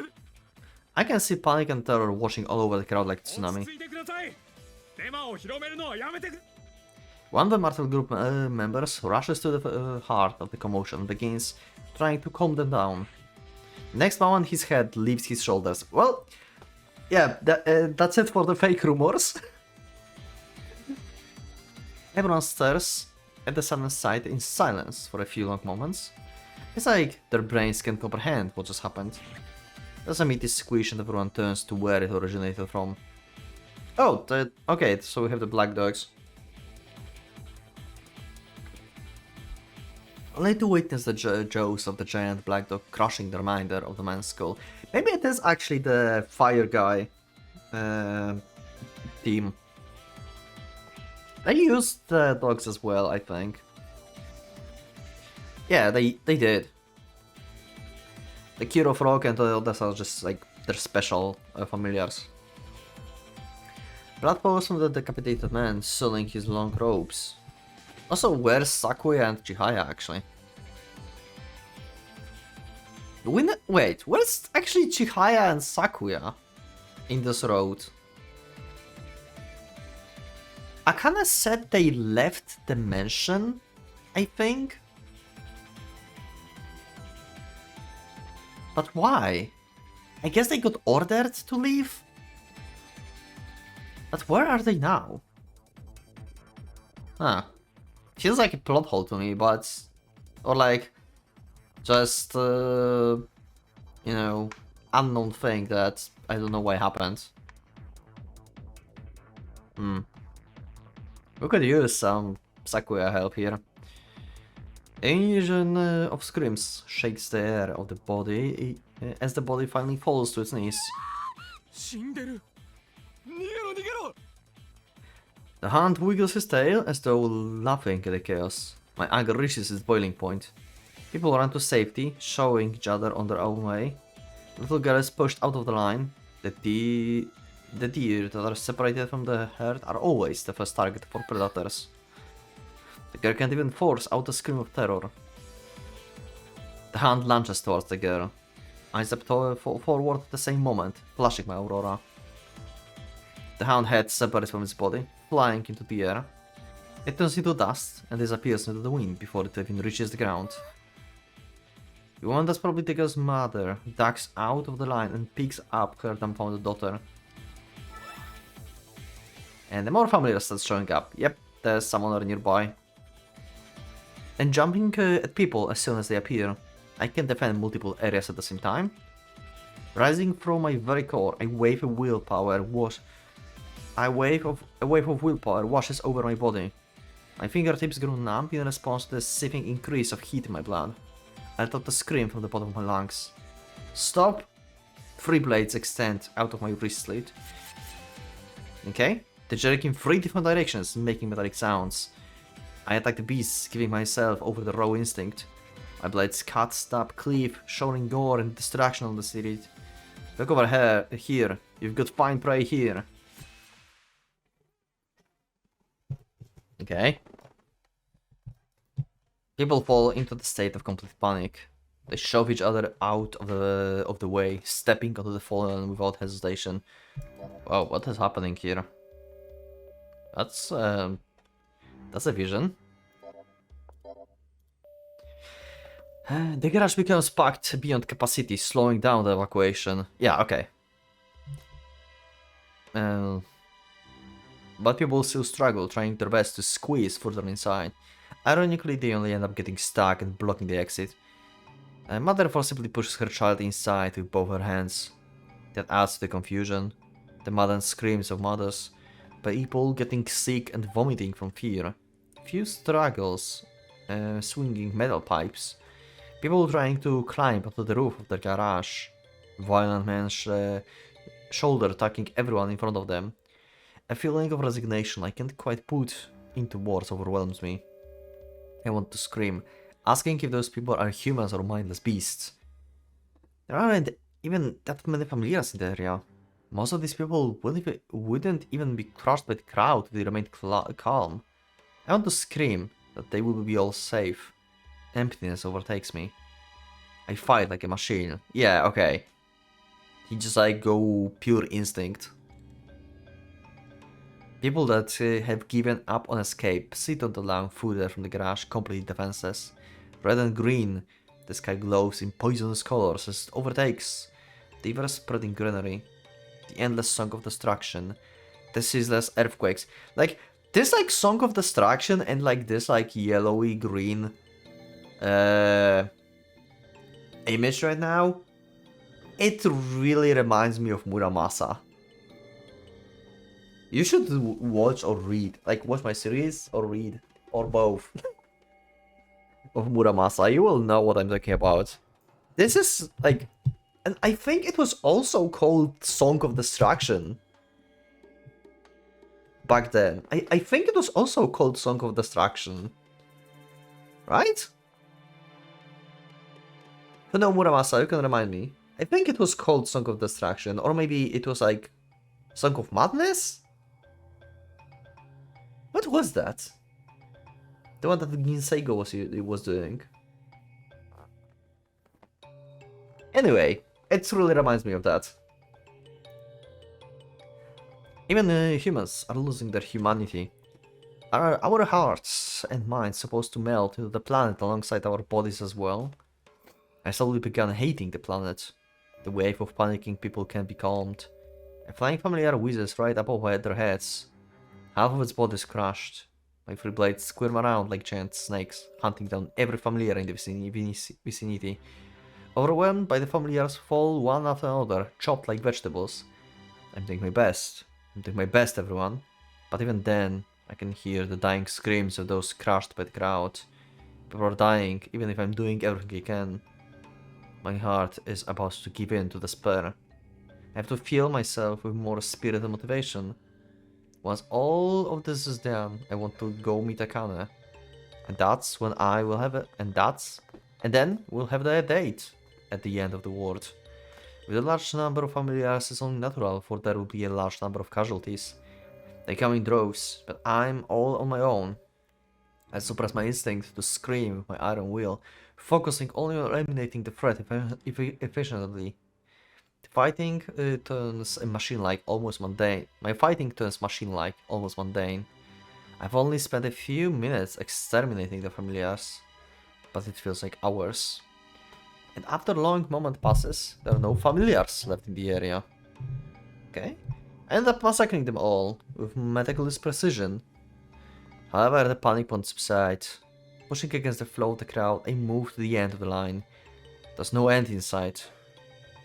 I can see panic and terror washing all over the crowd like a 落ち tsunami. 着いてください。デマを広めるのはやめてく。 One of the Martel group members rushes to the heart of the commotion and begins trying to calm them down. Next moment, his head leaves his shoulders. Well, yeah, that's it for the fake rumors. Everyone stares at the sudden sight in silence for a few long moments. It's like their brains can't comprehend what just happened. There's a meaty squish and everyone turns to where it originated from. Oh, okay, so we have the black dogs. Only to witness the jaws of the giant black dog crushing the remainder of the man's skull. Maybe it is actually the fire guy team. They used the dogs as well, I think. Yeah, they did. The Kiro Frog and the others are just like their special familiars. Blood pours from the decapitated man, sullying his long robes. Also, where's Sakuya and Chihaya actually? Wait, where's actually Chihaya and Sakuya in this road? Akane said they left the mansion, I think? But why? I guess they got ordered to leave? But where are they now? Huh. Feels like a plot hole to me, but... Or like... Just... you know... Unknown thing that I don't know why happened. We could use some Sakuya help here. Invasion of screams shakes the air of the body as the body finally falls to its knees. 死んでる。逃げろ逃げろ。 The hand wiggles his tail as though laughing at the chaos. My anger reaches its boiling point. People run to safety, showing each other on their own way. The little girl is pushed out of the line. The deer that are separated from the herd are always the first target for predators. The girl can't even force out a scream of terror. The hand lunges towards the girl. I step forward at the same moment, flashing my aurora. The hound head separates from its body, flying into the air. It turns into dust and disappears into the wind before it even reaches the ground. The woman that's probably the girl's mother ducks out of the line and picks up her dumbfounded daughter. And the more familiar starts showing up. Yep, there's someone nearby. And jumping at people as soon as they appear. I can defend multiple areas at the same time. Rising from my very core, a wave of willpower washes over my body. My fingertips grow numb in response to the seething increase of heat in my blood. I let out a scream from the bottom of my lungs. Stop! 3 blades extend out of my wrist slit. Okay, they jerk in 3 different directions, making metallic sounds. I attack the beasts, giving myself over the raw instinct. My blades cut, stab, cleave, showing gore and destruction on the street. Look over here, you've got fine prey here. Okay. People fall into the state of complete panic. They shove each other out of the way, stepping onto the fallen without hesitation. Wow, what is happening here? That's a vision. The garage becomes packed beyond capacity, slowing down the evacuation. Yeah, okay. But people still struggle, trying their best to squeeze further inside. Ironically, they only end up getting stuck and blocking the exit. A mother forcibly pushes her child inside with both her hands. That adds to the confusion. The maddened screams of mothers. People getting sick and vomiting from fear. Few struggles, swinging metal pipes. People trying to climb onto the roof of their garage. Violent men shoulder attacking everyone in front of them. A feeling of resignation I can't quite put into words overwhelms me. I want to scream, asking if those people are humans or mindless beasts. There aren't even that many familiars in the area. Most of these people wouldn't even be crushed by the crowd if they remained calm. I want to scream that they will be all safe. Emptiness overtakes me. I fight like a machine. Yeah, okay. He just like go pure instinct. People that have given up on escape sit on the long footer from the garage, completely defenseless. Red and green, the sky glows in poisonous colors as it overtakes the ever-spreading greenery. The endless song of destruction, the ceaseless earthquakes. Like, this like song of destruction and like this like yellowy green image right now, it really reminds me of Muramasa. You should watch or read, like watch my series or read, or both, of Muramasa. You will know what I'm talking about. This is like, and I think it was also called Song of Destruction back then. I think it was also called Song of Destruction, right? You know Muramasa, you can remind me. I think it was called Song of Destruction, or maybe it was like Song of Madness? What was that? The one that Ginseigo was doing. Anyway, it really reminds me of that. Even humans are losing their humanity. Are our hearts and minds supposed to melt into the planet alongside our bodies as well? I slowly began hating the planet. The wave of panicking people can be calmed. A flying familiar whizzes right above their heads. Half of its body is crushed. My three blades squirm around like giant snakes, hunting down every familiar in the vicinity. Overwhelmed by the familiars fall one after another, chopped like vegetables. I'm doing my best. I'm doing my best, everyone. But even then, I can hear the dying screams of those crushed by the crowd. People are dying, even if I'm doing everything I can. My heart is about to give in to despair. I have to fuel myself with more spirit and motivation. Once all of this is done, I want to go meet Akane. And that's when I will have it, and then we'll have the date at the end of the world. With a large number of familiars, it's only natural for there will be a large number of casualties. They come in droves, but I'm all on my own. I suppress my instinct to scream with my iron will, focusing only on eliminating the threat efficiently. Fighting turns machine-like, almost mundane. My fighting turns machine-like, almost mundane. I've only spent a few minutes exterminating the familiars, but it feels like hours. And after a long moment passes, there are no familiars left in the area. Okay. I end up massacring them all, with meticulous precision. However, the panic won't subside. Pushing against the flow of the crowd, I move to the end of the line. There's no end in sight.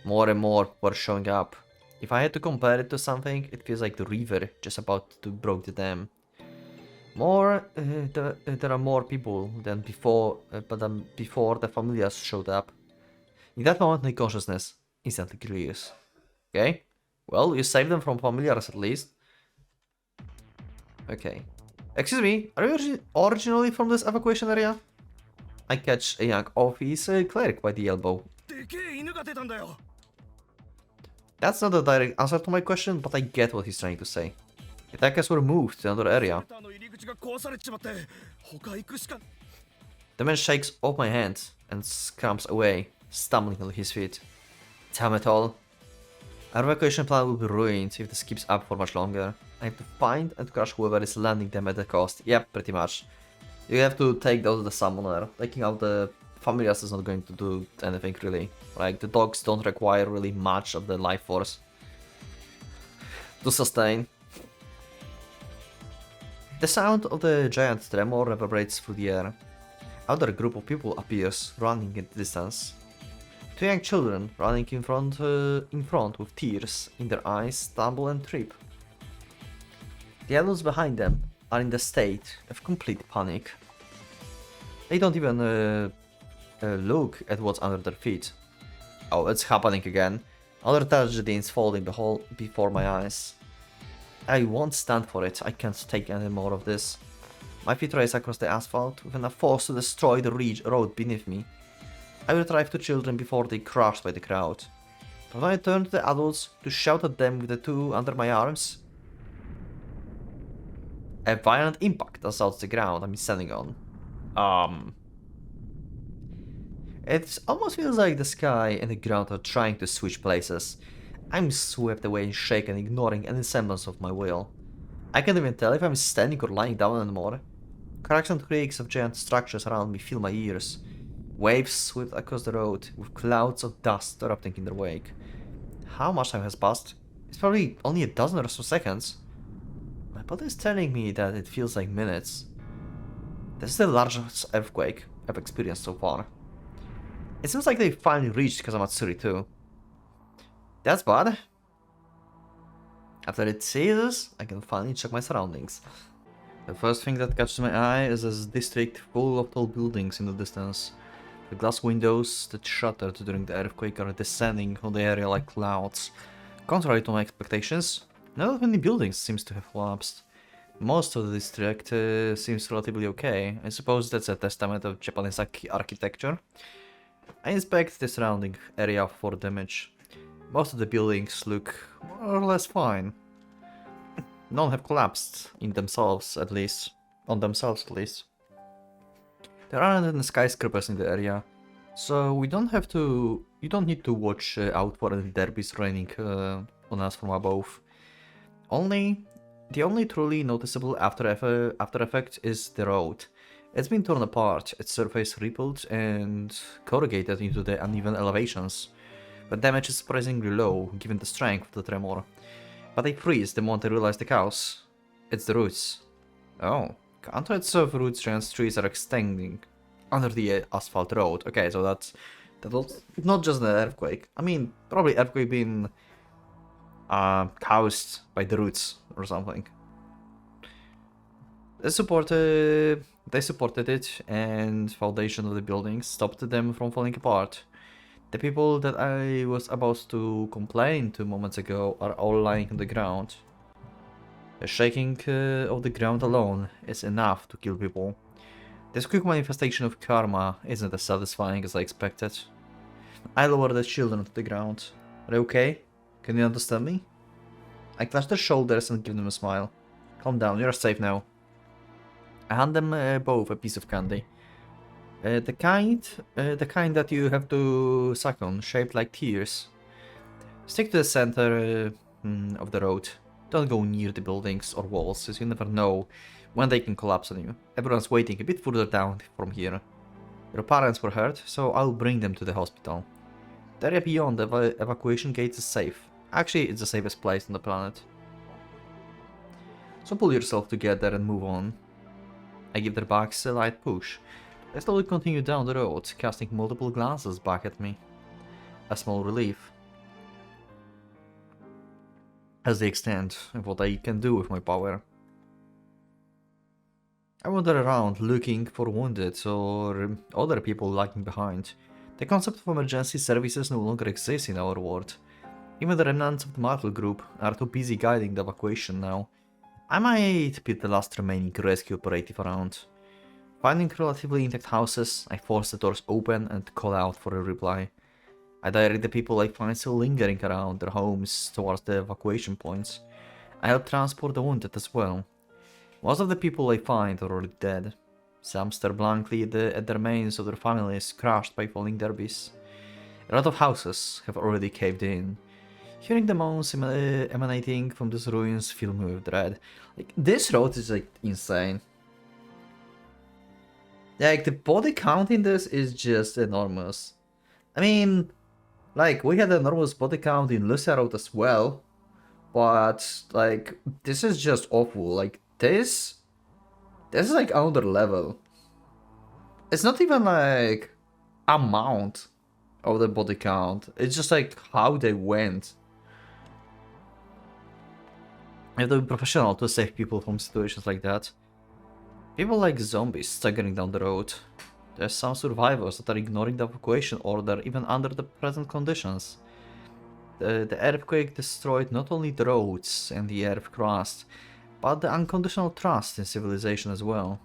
More and more were showing up. If I had to compare it to something, it feels like the river just about to break the dam. There are more people than before, before the familiars showed up. In that moment, my consciousness instantly clears. Okay, well, you saved them from familiars at least. Okay. Excuse me, are you originally from this evacuation area? I catch a young office cleric by the elbow. That's not a direct answer to my question, but I get what he's trying to say. Attackers were moved to another area. The man shakes off my hand and scrams away, stumbling on his feet. Damn it all. Our evacuation plan will be ruined if this keeps up for much longer. I have to find and crush whoever is landing them at the cost. Yep, pretty much. You have to take out the summoner. Taking out the familiars is not going to do anything really. Like, the dogs don't require really much of the life force to sustain. The sound of the giant tremor reverberates through the air. Another group of people appears, running in the distance. Two young children running in front with tears in their eyes stumble and trip. The adults behind them are in the state of complete panic. They don't even look at what's under their feet. Oh, it's happening again. Other tragedies falling before my eyes. I won't stand for it. I can't take any more of this. My feet race across the asphalt with enough force to destroy the road beneath me. I retrieve two children before they crushed by the crowd. But when I turn to the adults to shout at them with the two under my arms, a violent impact assaults the ground I'm standing on. It almost feels like the sky and the ground are trying to switch places. I'm swept away and shaken, ignoring any semblance of my will. I can't even tell if I'm standing or lying down anymore. Cracks and creaks of giant structures around me fill my ears. Waves sweep across the road, with clouds of dust erupting in their wake. How much time has passed? It's probably only a dozen or so seconds. My body is telling me that it feels like minutes. This is the largest earthquake I've experienced so far. It seems like they finally reached Kazamatsuri too. That's bad. After it ceases, I can finally check my surroundings. The first thing that catches my eye is this district full of tall buildings in the distance. The glass windows that shattered during the earthquake are descending on the area like clouds. Contrary to my expectations, not many buildings seems to have collapsed. Most of the district seems relatively okay. I suppose that's a testament of Japanese architecture. I inspect the surrounding area for damage. Most of the buildings look more or less fine. None have collapsed in themselves, at least. On themselves, at least. There aren't any skyscrapers in the area, so you don't need to watch out for any derbies raining on us from above. The only truly noticeable after effect is the road. It's been torn apart, its surface rippled and corrugated into the uneven elevations. But damage is surprisingly low, given the strength of the tremor. But I freeze the moment I realize the cause. It's the roots. Oh, hundreds of roots and trees are extending under the asphalt road. Okay, so that was not just an earthquake. I mean, probably earthquake being caused by the roots or something. They supported it, and foundation of the building stopped them from falling apart. The people that I was about to complain 2 moments ago are all lying on the ground. The shaking of the ground alone is enough to kill people. This quick manifestation of karma isn't as satisfying as I expected. I lower the children to the ground. Are they okay? Can you understand me? I clutch their shoulders and give them a smile. Calm down, you're safe now. I hand them both a piece of candy. The kind that you have to suck on, shaped like tears. Stick to the center of the road. Don't go near the buildings or walls, as you never know when they can collapse on you. Everyone's waiting a bit further down from here. Your parents were hurt, so I'll bring them to the hospital. The area beyond the evacuation gates is safe. Actually, it's the safest place on the planet. So pull yourself together and move on. I give their backs a light push. They slowly continue down the road, casting multiple glances back at me. A small relief. As the extent of what I can do with my power. I wander around looking for wounded or other people lagging behind. The concept of emergency services no longer exists in our world. Even the remnants of the Marvel group are too busy guiding the evacuation now. I might be the last remaining rescue operative around. Finding relatively intact houses, I force the doors open and call out for a reply. I direct the people I find still lingering around their homes towards the evacuation points. I help transport the wounded as well. Most of the people I find are already dead. Some stare blankly at the remains of their families crushed by falling derbies. A lot of houses have already caved in. Hearing the moans emanating from these ruins fill me with dread. Like, this road is like insane. Like, the body count in this is just enormous. I mean, like, we had an enormous body count in Lucia Road as well, but like, this is just awful. Like, this is like another level. It's not even like amount of the body count. It's just like how they went. You have to be professional to save people from situations like that. People like zombies staggering down the road. There's some survivors that are ignoring the evacuation order even under the present conditions. The earthquake destroyed not only the roads and the earth crust, but the unconditional trust in civilization as well.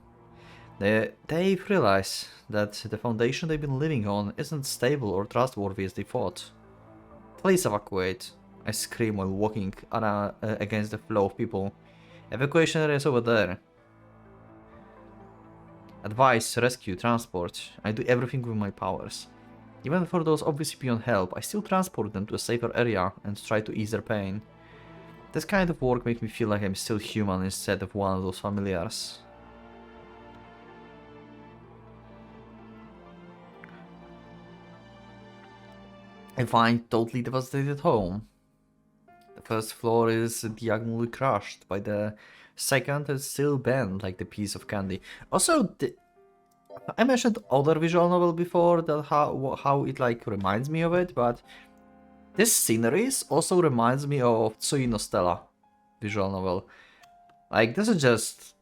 They've realized that the foundation they've been living on isn't stable or trustworthy as they thought. Please evacuate, I scream while walking against the flow of people. Evacuation area is over there. Advice, rescue, transport. I do everything with my powers. Even for those obviously beyond help, I still transport them to a safer area and try to ease their pain. This kind of work makes me feel like I'm still human instead of one of those familiars. I find totally devastated home. The first floor is diagonally crushed, by the second is still bent like the piece of candy. Also, I mentioned other visual novel before, that how it like reminds me of it, but this sceneries also reminds me of Tsuino Stella visual novel. Like, this is just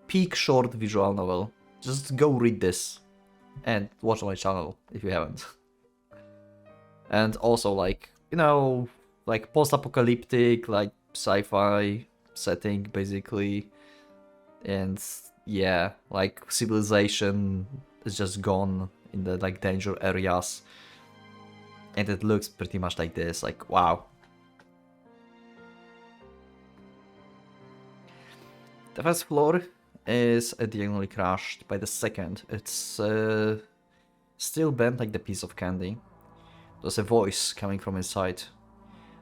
peak short visual novel. Just go read this and watch my channel if you haven't. And also, like, you know, like post-apocalyptic, like sci-fi setting basically, and yeah, like civilization is just gone in the like danger areas, and it looks pretty much like this. Like, wow. The first floor is diagonally crushed, by the second it's still bent like the piece of candy. There's a voice coming from inside.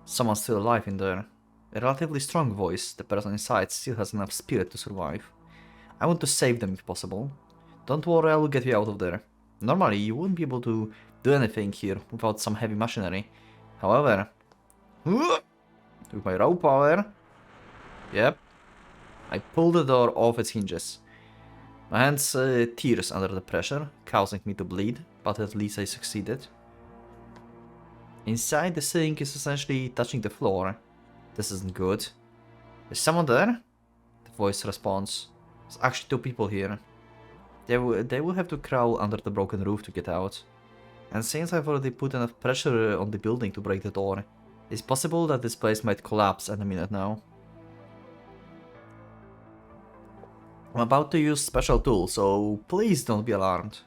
Someone's still alive in there. A relatively strong voice. The person inside still has enough spirit to survive. I want to save them if possible. Don't worry, I will get you out of there. Normally, you wouldn't be able to do anything here without some heavy machinery. However, with my raw power, yep, I pull the door off its hinges. My hands tears under the pressure, causing me to bleed, but at least I succeeded. Inside, the sink is essentially touching the floor. This isn't good. Is someone there? The voice responds. There's actually two people here. They will have to crawl under the broken roof to get out. And since I've already put enough pressure on the building to break the door, it's possible that this place might collapse any minute now. I'm about to use special tool, so please don't be alarmed.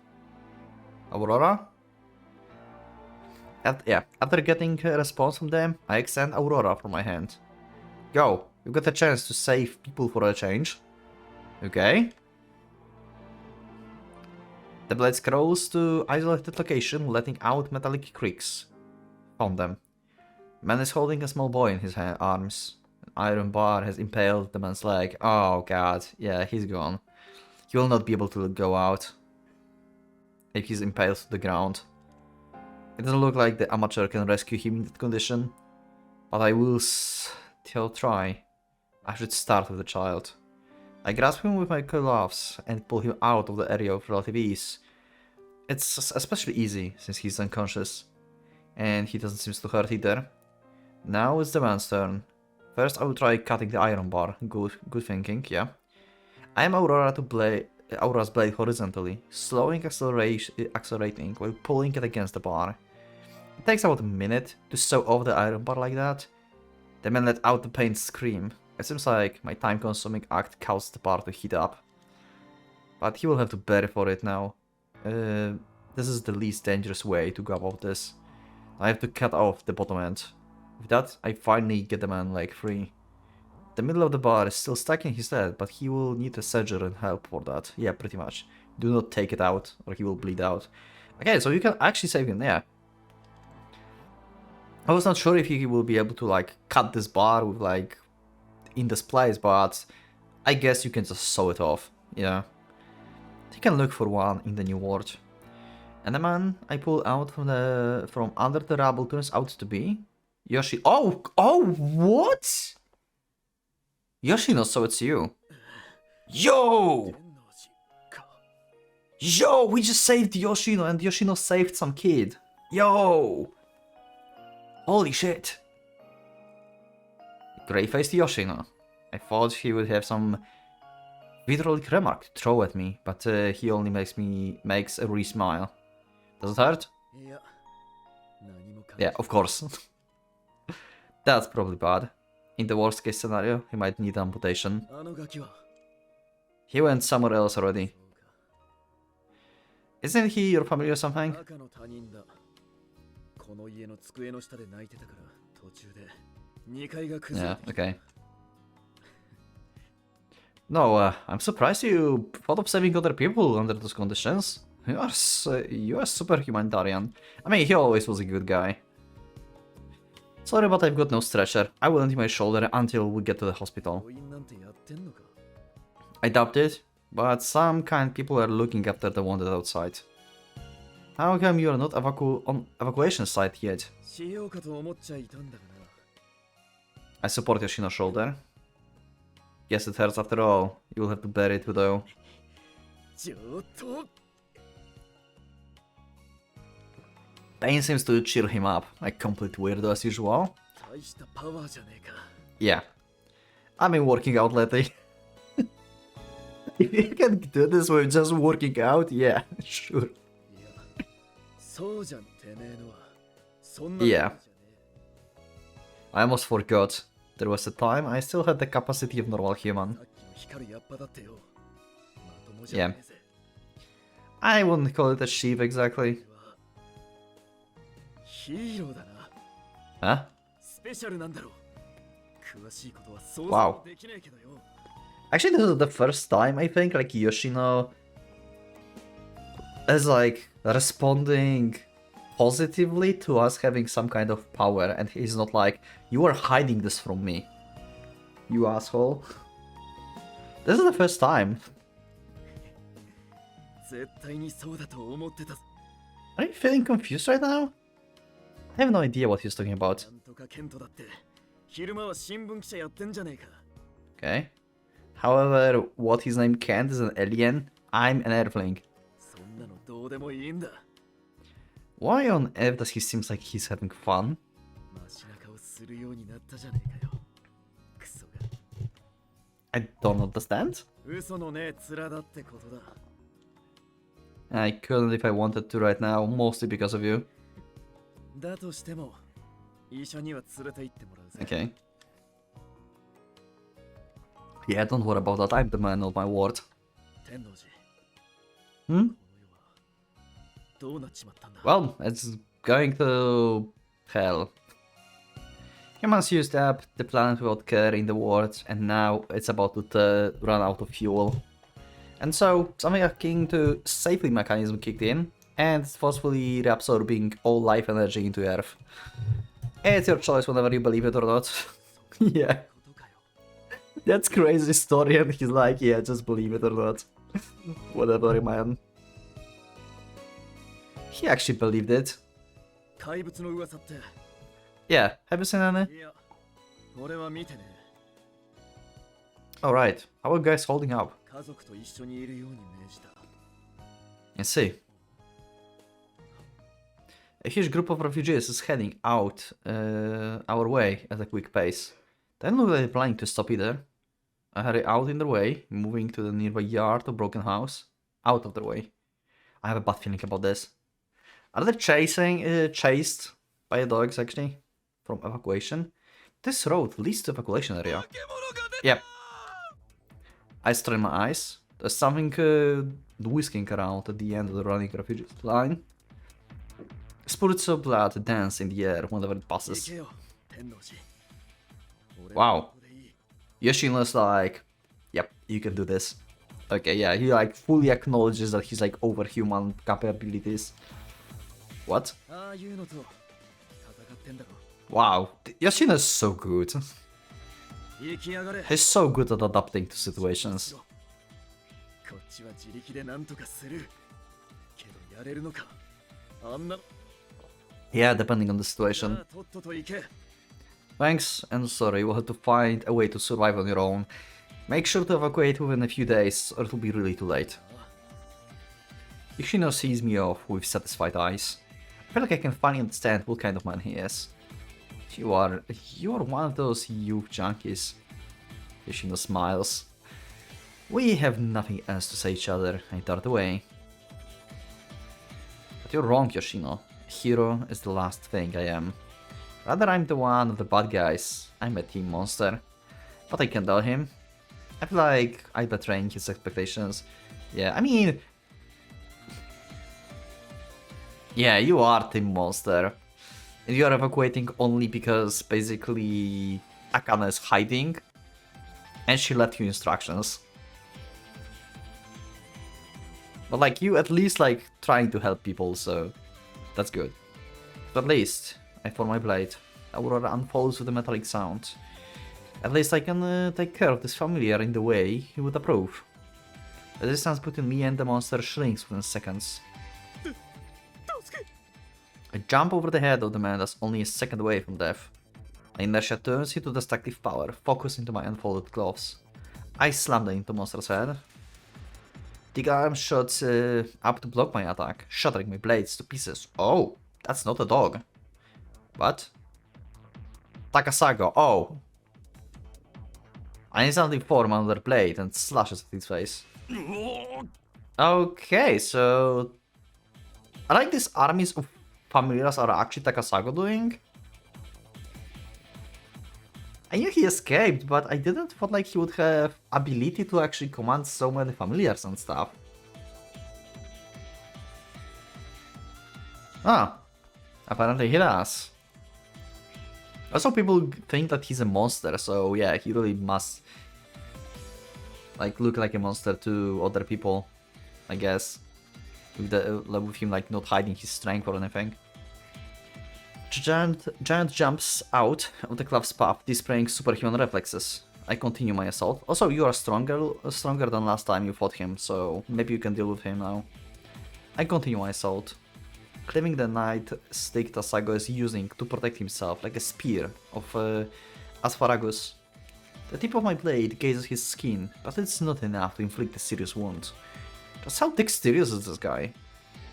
Aurora? After getting a response from them, I extend Aurora from my hand. Go, you got a chance to save people for a change. Okay. The blade scrolls to isolated location, letting out metallic creaks. Found them. Man is holding a small boy in his arms. An iron bar has impaled the man's leg. Oh god, yeah, he's gone. He will not be able to go out if he's impaled to the ground. It doesn't look like the amateur can rescue him in that condition, but I will still try. I should start with the child. I grasp him with my gloves and pull him out of the area of relative ease. It's especially easy since he's unconscious, and he doesn't seem to hurt either. Now it's the man's turn. First I will try cutting the iron bar. Good thinking, yeah. I am Aurora's blade horizontally, slowing accelerating while pulling it against the bar. It takes about a minute to saw off the iron bar like that. The man let out the pained scream. It seems like my time-consuming act caused the bar to heat up. But he will have to bear for it now. This is the least dangerous way to go about this. I have to cut off the bottom end. With that, I finally get the man leg free. The middle of the bar is still stuck in his head, but he will need a surgeon help for that. Yeah, pretty much. Do not take it out, or he will bleed out. Okay, so you can actually save him, yeah. I was not sure if he will be able to, like, cut this bar with, like, in this place, but I guess you can just saw it off, yeah. You can look for one in the new world. And the man I pull out from under the rubble turns out to be Yoshi. Oh, what? Yoshino, so it's you. Yo! Yo, we just saved Yoshino and Yoshino saved some kid. Yo! Holy shit. Grey-faced Yoshino. I thought he would have some vitriolic remark to throw at me, but he only makes a wee smile. Does it hurt? Yeah, of course. That's probably bad. In the worst case scenario, he might need amputation. He went somewhere else already. Isn't he your family or something? Yeah, okay. No, I'm surprised you thought of saving other people under those conditions. You are super humanitarian. I mean, he always was a good guy. Sorry, but I've got no stretcher. I will empty my shoulder until we get to the hospital. 病院なんてやってんのか I doubt it, but some kind people are looking after the wounded outside. How come you are not on evacuation site yet? しようかと思っちゃいたんだがな I support Yoshino's shoulder. Yes, it hurts after all. You'll have to bear it though. ちょっと Pain seems to cheer him up, like complete weirdo as usual. 大したパワーじゃねえか Yeah. I've been working out lately. If you can do this with just working out, yeah, sure. いやそうじゃんてめえのはそんな Yeah. もんじゃね I almost forgot. There was a time I still had the capacity of normal え human. さっきの光るやっぱだってよまともじゃねえぜ I wouldn't call it a sheep exactly. ヒーローだな Huh? スペシャルなんだろう詳しいことは想 Wow. 像できねえけどよ Actually, this is the first time I think like Yoshino is like responding positively to us having some kind of power, and he's not like, you are hiding this from me, you asshole. This is the first time. 絶対にそうだと思ってた Are you feeling confused right now? I have no idea what he's talking about. なんとかケントだって昼間は新聞記者やってんじゃねえか Okay. However, what his name Kent is an alien. I'm an Earthling. そんなのどうでもいいんだ Why on earth does he seems like he's having fun? マシな顔するようになったじゃねえかよクソが I don't understand. 嘘のねえ面だってことだ I couldn't if I wanted to right now, mostly because of you. だとしても医者には連れて行ってもらうぜ Okay. Yeah, don't worry about that. I'm the man of my word. 天王寺 Hmm? この世はどうなっちまったんだ Well, it's going to hell. Humans used up the planet without care in the world, and now it's about to run out of fuel. And so, something akin to safety mechanism kicked in, and it's forcefully reabsorbing all life energy into Earth. It's your choice whenever you believe it or not. Yeah, ことかよ that's crazy story, and he's like, yeah, just believe it or not. Whatever, man. He actually believed it. 怪物の噂って Yeah, have you seen any? いや俺は見てね Alright, how are you guys holding up? 家族と一緒にいるように命じた Let's see. A huge group of refugees is heading out our way at a quick pace. They don't look like they're planning to stop either. I hurry out in their way, moving to the nearby yard or broken house. Out of their way. I have a bad feeling about this. Are they chased by dogs actually? From evacuation? This road leads to evacuation area. Yep. I strain my eyes. There's something whisking around at the end of the running refugee line. Spurts of blood dance in the air whenever it 行 passes. けよ天王寺俺 Wow. はここでいい Yoshino's like, yep, you can do this. Okay, yeah, he like fully acknowledges that he's like overhuman capabilities. What? ああいうのと戦ってんだろ Wow, Yoshino's so good. 行きやがれ He's so good at adapting to situations. こっちは自力で何とかするけどやれるのかあんな Yeah, depending on the じゃ situation. あとっとと行け Thanks, and sorry, you will have to find a way to survive on your own. Make sure to evacuate within a few days, or it will be really too late. Yoshino sees me off with satisfied eyes. I feel like I can finally understand what kind of man he is. You are one of those youth junkies. Yoshino smiles. We have nothing else to say each other. I dart away. But you're wrong, Yoshino. A hero is the last thing I am. Rather, I'm the one of the bad guys. I'm a team monster. But I can tell him. I feel like I'm betraying his expectations. Yeah, I mean... Yeah, you are team monster. And you are evacuating only because, basically, Akana is hiding. And she left you instructions. But like, you at least like trying to help people, so that's good. But at least, I found my blade. Aurora unfolds with a metallic sound. At least I can take care of this familiar in the way he would approve. The distance between me and the monster shrinks within seconds. I jump over the head of the man that's only a second away from death. My inertia turns into destructive power, focused into my unfolded gloves. I slam them into monster's head. The arm shoots up to block my attack, shattering my blades to pieces. Oh, that's not a dog. What? Takasago, oh! I instantly form another blade and slashes at his face. Okay, so... I like these armies of familiars are actually Takasago doing. I knew he escaped, but I didn't thought like he would have ability to actually command so many familiars and stuff. Ah, apparently he does. Also, people think that he's a monster, so yeah, he really must like look like a monster to other people, I guess, with him like not hiding his strength or anything. Giant jumps out of the club's path, displaying superhuman reflexes. I continue my assault. Also, you are stronger than last time you fought him, so maybe you can deal with him now. I continue my assault. Cleaving the knight stick Tasago is using to protect himself, like a spear of asparagus. The tip of my blade grazes his skin, but it's not enough to inflict a serious wound. Just how dexterous is this guy?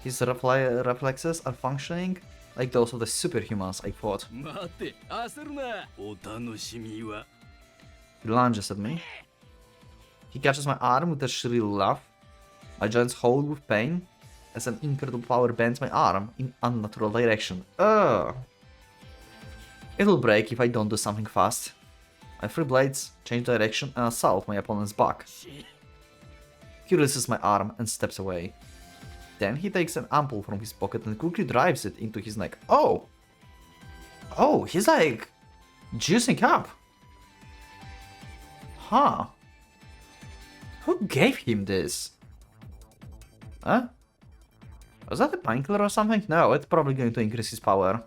His reflexes are functioning like those of the superhumans I fought. 待て、焦るな。お楽しみは。He lunges at me. He catches my arm with a shrill laugh. My joints hold with pain as an incredible power bends my arm in unnatural direction. Ugh! It'll break if I don't do something fast. My three blades change direction and assault my opponent's back. He releases my arm and steps away. Then he takes an ampoule from his pocket and quickly drives it into his neck. Oh! Oh, he's like juicing up. Huh. Who gave him this? Huh? Was that a painkiller or something? No, it's probably going to increase his power.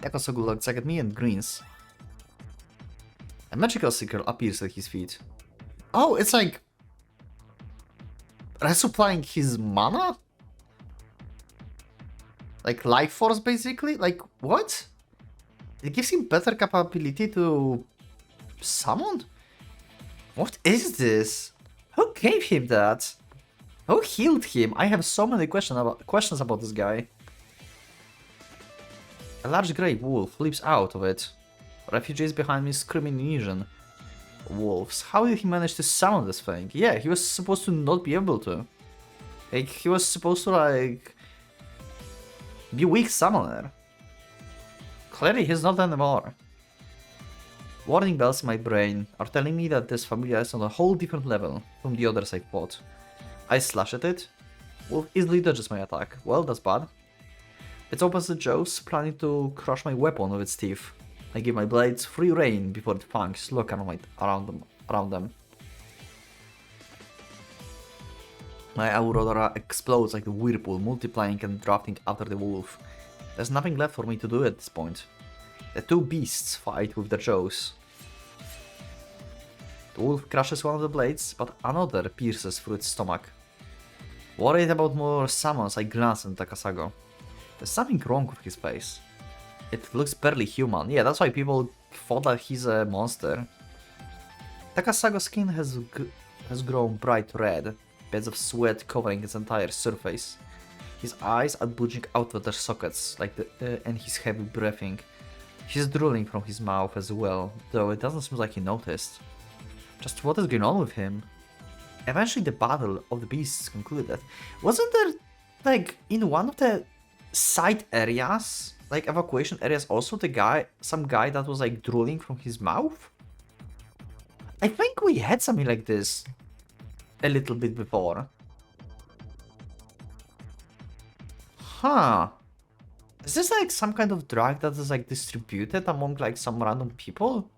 Takosogu looks at me and grins. A magical sickle appears at his feet. Oh, it's like resupplying his mana? Like life force, basically? Like, what? It gives him better capability to summon? What is this? Who gave him that? Who healed him? I have so many questions about this guy. A large grey wolf leaps out of it. Refugees behind me screaming in unison. Wolves. How did he manage to summon this thing? Yeah, he was supposed to not be able to. Like, he was supposed to, like, be a weak summoner. Clearly, he's not anymore. Warning bells in my brain are telling me that this familiar is on a whole different level from the others I fought. I slash at it. Wolf easily dodges my attack. Well, that's bad. It opens the jaws, planning to crush my weapon with its teeth. I give my blades free rein before the fangs lock around them. My Aurora explodes like a whirlpool, multiplying and drafting after the wolf. There's nothing left for me to do at this point. The two beasts fight with their jaws. The wolf crushes one of the blades, but another pierces through its stomach. Worried about more summons, I glance at Takasago. There's something wrong with his face. It looks barely human. Yeah, that's why people thought that he's a monster. Takasago's skin has grown bright red, beds of sweat covering his entire surface. His eyes are bulging out of their sockets, and he's heavy breathing. He's drooling from his mouth as well, though it doesn't seem like he noticed. Just what is going on with him? Eventually the battle of the beasts concluded. Wasn't there, like, in one of the side areas, like evacuation areas, also some guy that was like drooling from his mouth? I think we had something like this a little bit before. Huh. Is this like some kind of drug that is like distributed among like some random people?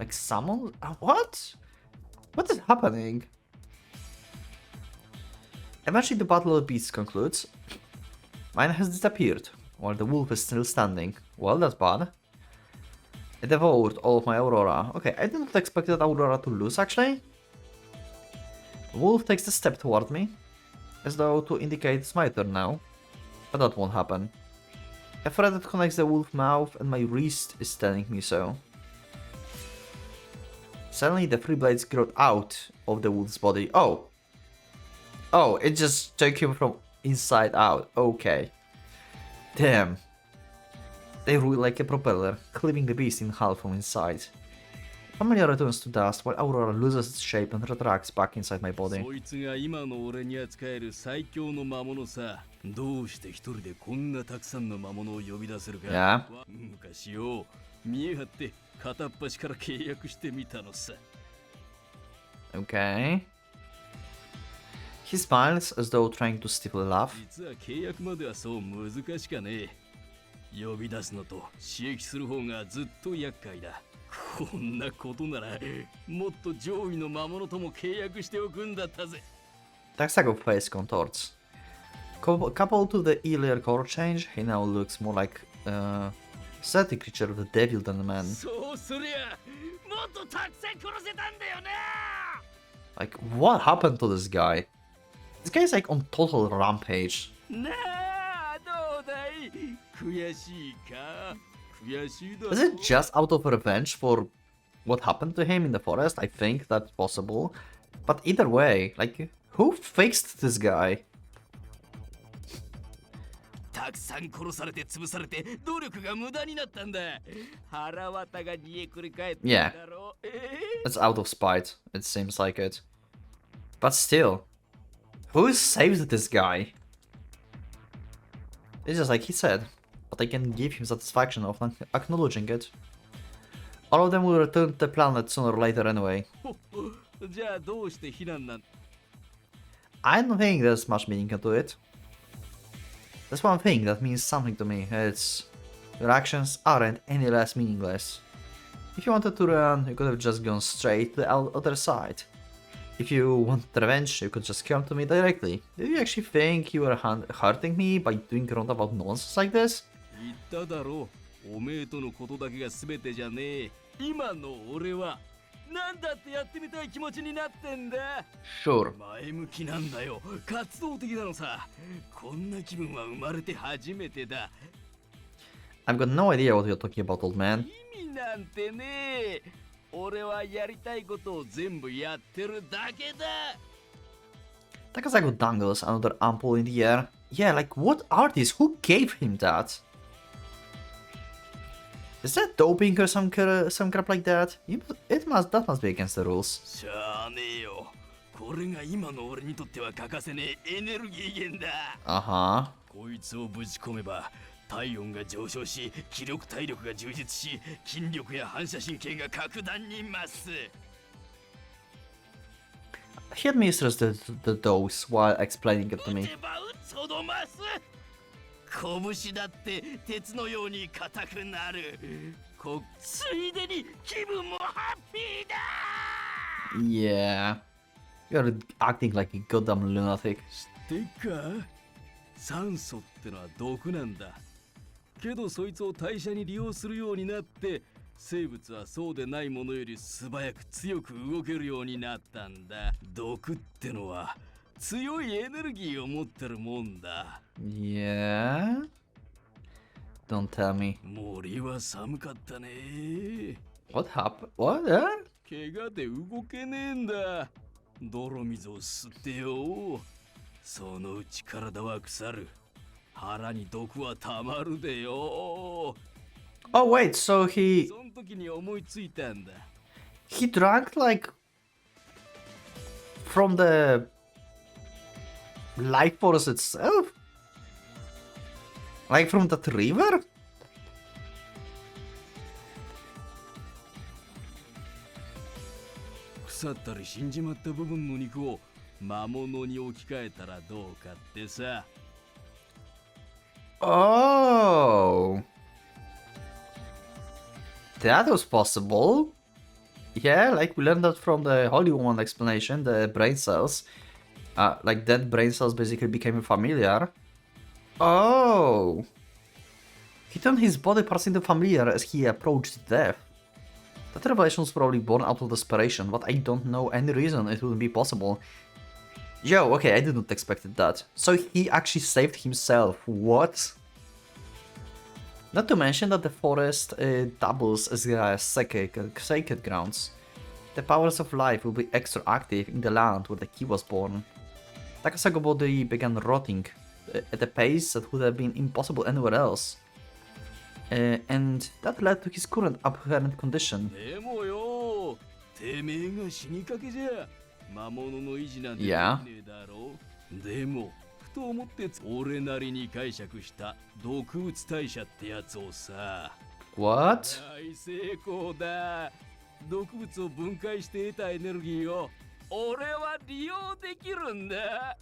Like someone? What? What is happening? Eventually the Battle of the Beasts concludes. Mine has disappeared, while the wolf is still standing. Well, that's bad. It devoured all of my Aurora. Okay, I didn't expect that Aurora to lose, actually. The wolf takes a step toward me, as though to indicate it's my turn now. But that won't happen. A thread that connects the wolf mouth and my wrist is telling me so. Suddenly the three blades grow out of the wolf's body. Oh! Oh, it just took him from inside out. Okay. Damn. They roll like a propeller, cleaving the beast in half from inside. Familiar returns to dust while Aurora loses its shape and retracts back inside my body. そいつが今の俺に扱える最強の魔物さ。どうして一人でこんなたくさんの魔物を呼び出せるか。Yeah. 昔よ、見え張って片っ端から契約してみたのさ。Okay. He smiles as though trying to stifle a laugh. 実は契約まではそう難しかねえ。呼び出すのと刺激する方がずっと厄介だ。こんなことならもっと上位の魔物とも契約しておくんだったぜ。Taxago's face contorts. Coupled to the earlier color change, he now looks more like a static creature of the devil than a man. そうすりゃもっとたくさん殺せたんだよな。Like, what happened to this guy? This guy is like on total rampage. なあ、どうだい？悔しいか？悔しいだろ。 Is it just out of revenge for what happened to him in the forest? I think that's possible. But either way, like, who fixed this guy? たくさん殺されて潰されて努力が無駄になったんだ。腹渡が煮えくり返ったんだろう。It's out of spite. It seems like it. But still, who saved this guy? It's just like he said, but I can give him satisfaction of acknowledging it. All of them will return to the planet sooner or later anyway. じゃあどうして避難なん？ I don't think there's much meaning into it. There's one thing that means something to me. It's your actions aren't any less meaningless. If you wanted to run, you could have just gone straight to the other side. If you wanted revenge, you could just come to me directly. Did you actually think you were hurting me by doing roundabout nonsense like this? 言っただろう。おめえとのことだけが全てじゃねえ。今の俺はなんだってやってみたい気持ちになってんだ。Sure. 前向きなんだよ。活動的なのさ。こんな気分は生まれて初めてだ。I've got no idea what you're talking about, old man. 意味なんてねえ。俺はやりたいことを全部やってるだけだ。Takasago dangles another ampoule in the air. Yeah, like what are these? Who gave him that? Is that doping or some crap like that? That must be against the rules. しゃあねえよ。これが今の俺にとっては欠かせねえエネルギー源だ。Uh-huh. こいつをぶち込めば体温が上昇し、気力体力が充実し、筋力や反射神経が格段に増す。He administers the dose while explaining it to me. 打てば打つほど増す。拳だって鉄のように硬くなる。ついでに気分もハッピーだ。Yeah. You're acting like a goddamn lunatic. 知ってか？酸素ってのは毒なんだ。けどそいつを代謝に利用するようになって生物はそうでないものより素早く強く動けるようになったんだ。毒ってのは強いエネルギーを持ってるもんだ。Yeah? Don't tell me. 森は寒かったね。 What happened? What? 怪我で動けねえんだ。泥水を吸ってよ。そのうち体は腐る。腹に毒はたまるでよ。Oh wait, so その時に思いついたんだ。he drank like from the life force itself? Like from that river? 腐ったり死んじまった部分の肉を魔物に置き換えたらどうかってさ。Oh, that was possible. Yeah, like we learned that from the Holy Woman explanation, the brain cells. Like dead brain cells basically became familiar. Oh! He turned his body parts into familiar as he approached death. That revelation was probably born out of desperation, but I don't know any reason it wouldn't be possible. Yo, okay, I didn't expect that. So he actually saved himself, what? Not to mention that the forest doubles as sacred grounds. The powers of life will be extra active in the land where the key was born. Takasago's body began rotting at a pace that would have been impossible anywhere else. And that led to his current apparent condition. でもよ、てめえが死にかけじゃ魔物の維持なんてでき Yeah. ねえだろ。でもふと思って俺なりに解釈した毒物代謝ってやつをさ。 What? 大成功だ。毒物を分解して得たエネルギーを俺は利用できるんだ。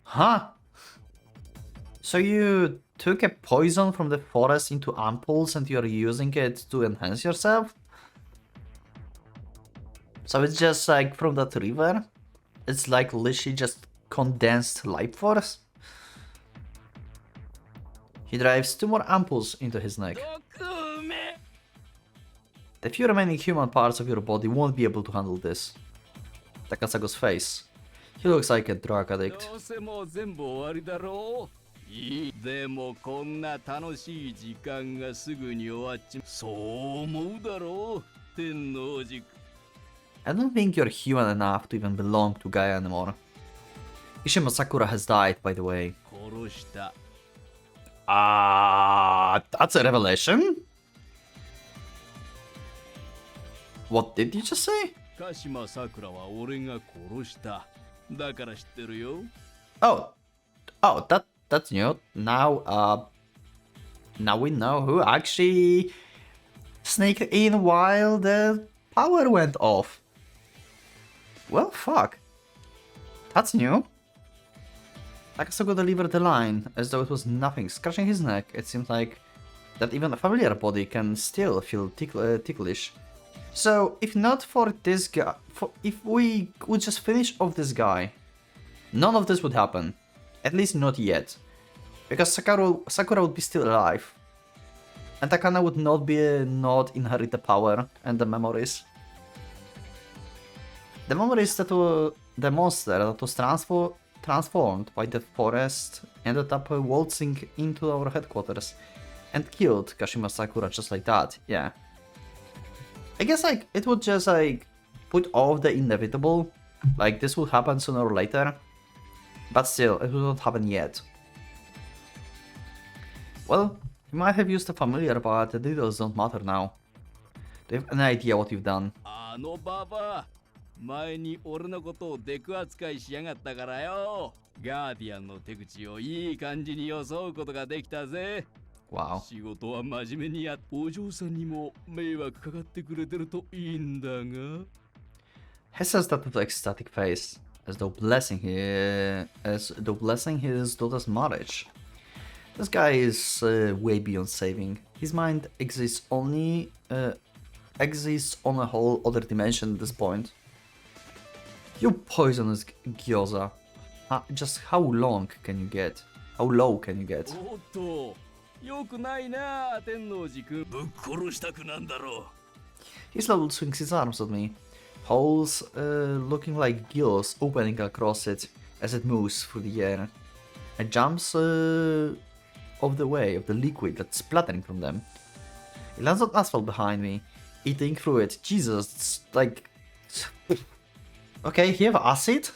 Huh? So you took a poison from the forest into ampoules and you're using it to enhance yourself? So it's just like from that river? It's like literally just condensed life force? He drives 2 more ampoules into his neck. 毒め。 The few remaining human parts of your body won't be able to handle this. Takasago's face. He looks like a drug addict. どうせもう全部終わりだろう。いい。でもこんな楽しい時間がすぐに終わっちまう。そう思うだろう。天王寺。 I don't think you're human enough to even belong to Gaia anymore. Kishima Sakura has died, by the way. 殺した。 That's a revelation? What did you just say? 鹿島さくらは俺が殺した。だから知ってるよ。 Oh, that's new. Now we know who actually sneaked in while the power went off. Well, fuck. That's new. Takasago delivered the line as though it was nothing. Scratching his neck, it seems like that even a familiar body can still feel ticklish. So, if not for this guy, if we would just finish off this guy, none of this would happen. At least not yet. Because Sakura would be still alive. And Takana would not inherit the power and the memories. The memories that were the monster that was transformed by the forest ended up waltzing into our headquarters and killed Kashima Sakura just like that, yeah. I guess like it would just like put off the inevitable, like this would happen sooner or later, but still it will not happen yet. Well, you might have used a familiar, but the details don't matter now. Do you have any idea what you've done? あのババア、前に俺のことをデク扱いしやがったからよ。ガーディアンの手口をいい感じに装うことができたぜ。 Wow. 仕事は真面目にやっお嬢さんにも迷惑かかってくれてるといいんだが。 He says that with ecstatic face, as though blessing his daughter's marriage. This guy is way beyond saving. His mind exists on a whole other dimension at this point. You poisonous gyoza. Just how long can you get? How low can you get? おっと、よくないな、天王寺君。ぶっ殺したくなんだろう。 He slowly swings his arms at me. Holes looking like gills opening across it as it moves through the air. It jumps off the way of the liquid that's splattering from them. It lands on asphalt behind me, eating through it. Jesus, it's like... Okay, he have acid?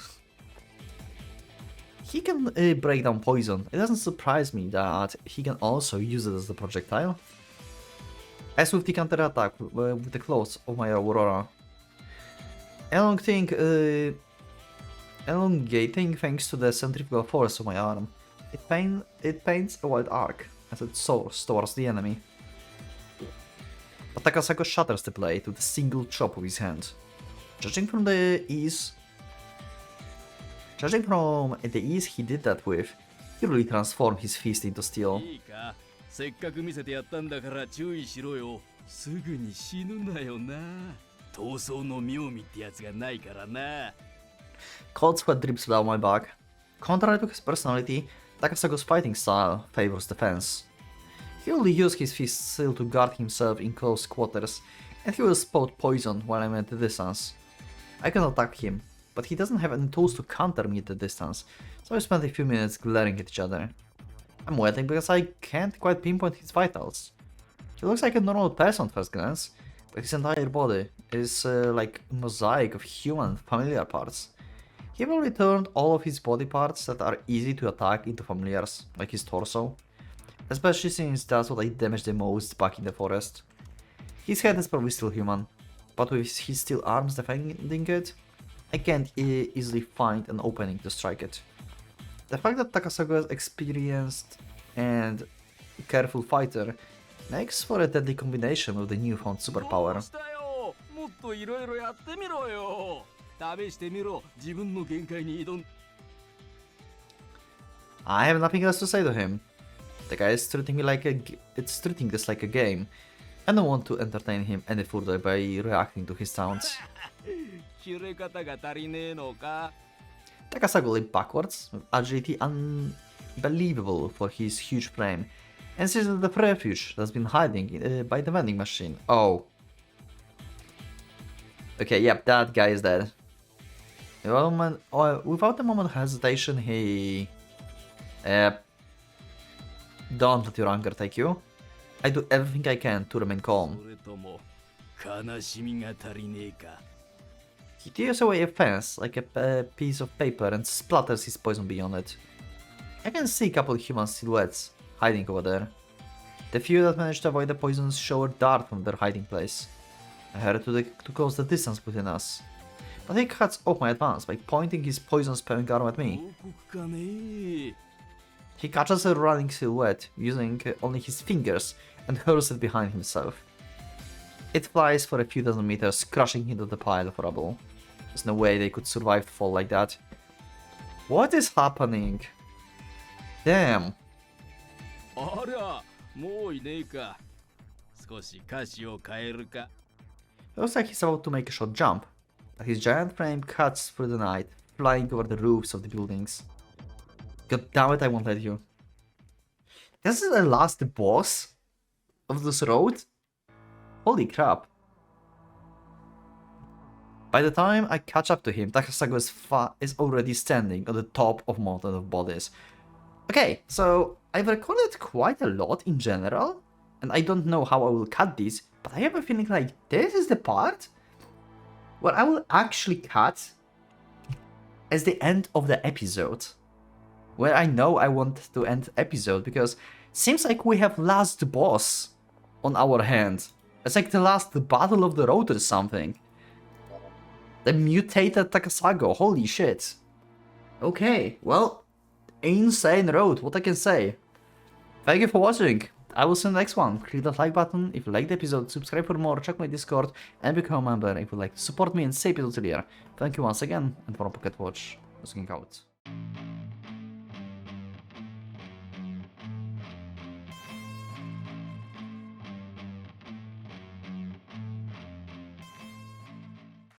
He can break down poison. It doesn't surprise me that he can also use it as a projectile. As with the counter-attack with the claws of my Aurora. Elongating thanks to the centrifugal force of my arm. It paints a wide arc as it soars towards the enemy. But Takasako shatters the blade with a single chop of his hand. Judging from the ease he did that with, he really transformed his fist into steel. いいか、せっかく見せてやったんだから注意しろよ。すぐに死ぬんだよな。闘争の妙味ってやつがないからな。 Cold sweat drips down my back. Contrary to his personality, Takasago's fighting style favors defense. He will use his fists still to guard himself in close quarters, and he will spout poison while I'm at the distance. I can attack him, but he doesn't have any tools to counter me at the distance, so I spent a few minutes glaring at each other. I'm waiting because I can't quite pinpoint his vitals. He looks like a normal person at first glance, but his entire body is like a mosaic of human familiar parts. He probably turned all of his body parts that are easy to attack into familiars, like his torso, especially since that's what I damaged the most back in the forest. His head is probably still human, but with his steel arms defending it, I can't easily find an opening to strike it. The fact that Takasago is experienced and careful fighter makes for a deadly combination with the newfound superpower. したよ。もっといろいろやってみろよ。試してみろ。自分の限界に挑ん。 I have nothing else to say to him. The guy is treating me like it's treating this like a game. I don't want to entertain him any further by reacting to his taunts. 切れ方が足りねえのか。 Takasago leaped backwards, with agility unbelievable for his huge frame, and seized the refuge that's been hiding by the vending machine. Oh. Okay, yep, that guy is dead. Without a moment of hesitation, he... don't let your anger take you. I do everything I can to remain calm. それとも悲しみが足りねえか。 He tears away a fence like a piece of paper and splatters his poison beyond it. I can see a couple of human silhouettes hiding over there. The few that managed to avoid the poisons shower dart from their hiding place. I heard to close the distance between us. But he cuts off my advance by pointing his poison-spewing arm at me. 報告かねえ。 He catches a running silhouette using only his fingers and hurls it behind himself. It flies for a few dozen meters, crashing into the pile of rubble. There's no way they could survive the fall like that. What is happening? Damn. あら、もういねえか。少し歌詞を変えるか。 Looks like he's about to make a short jump, but his giant frame cuts through the night, flying over the roofs of the buildings. God damn it, I won't let you. This is the last boss of this road? Holy crap. By the time I catch up to him, Takasago is already standing on the top of mountain of bodies. Okay, so I've recorded quite a lot in general, and I don't know how I will cut this, but I have a feeling like this is the part where I will actually cut as the end of the episode. Where I know I want to end the episode, because seems like we have last boss on our hand. It's like the last battle of the road or something. The mutated Takasago, holy shit. Okay, well, insane road, what I can say. Thank you for watching. I will see you in the next one. Click that like button if you liked the episode, subscribe for more, check my Discord, and become a member if you'd like to support me and see episodes earlier. Thank you once again, and from Pocket Watch, looking out.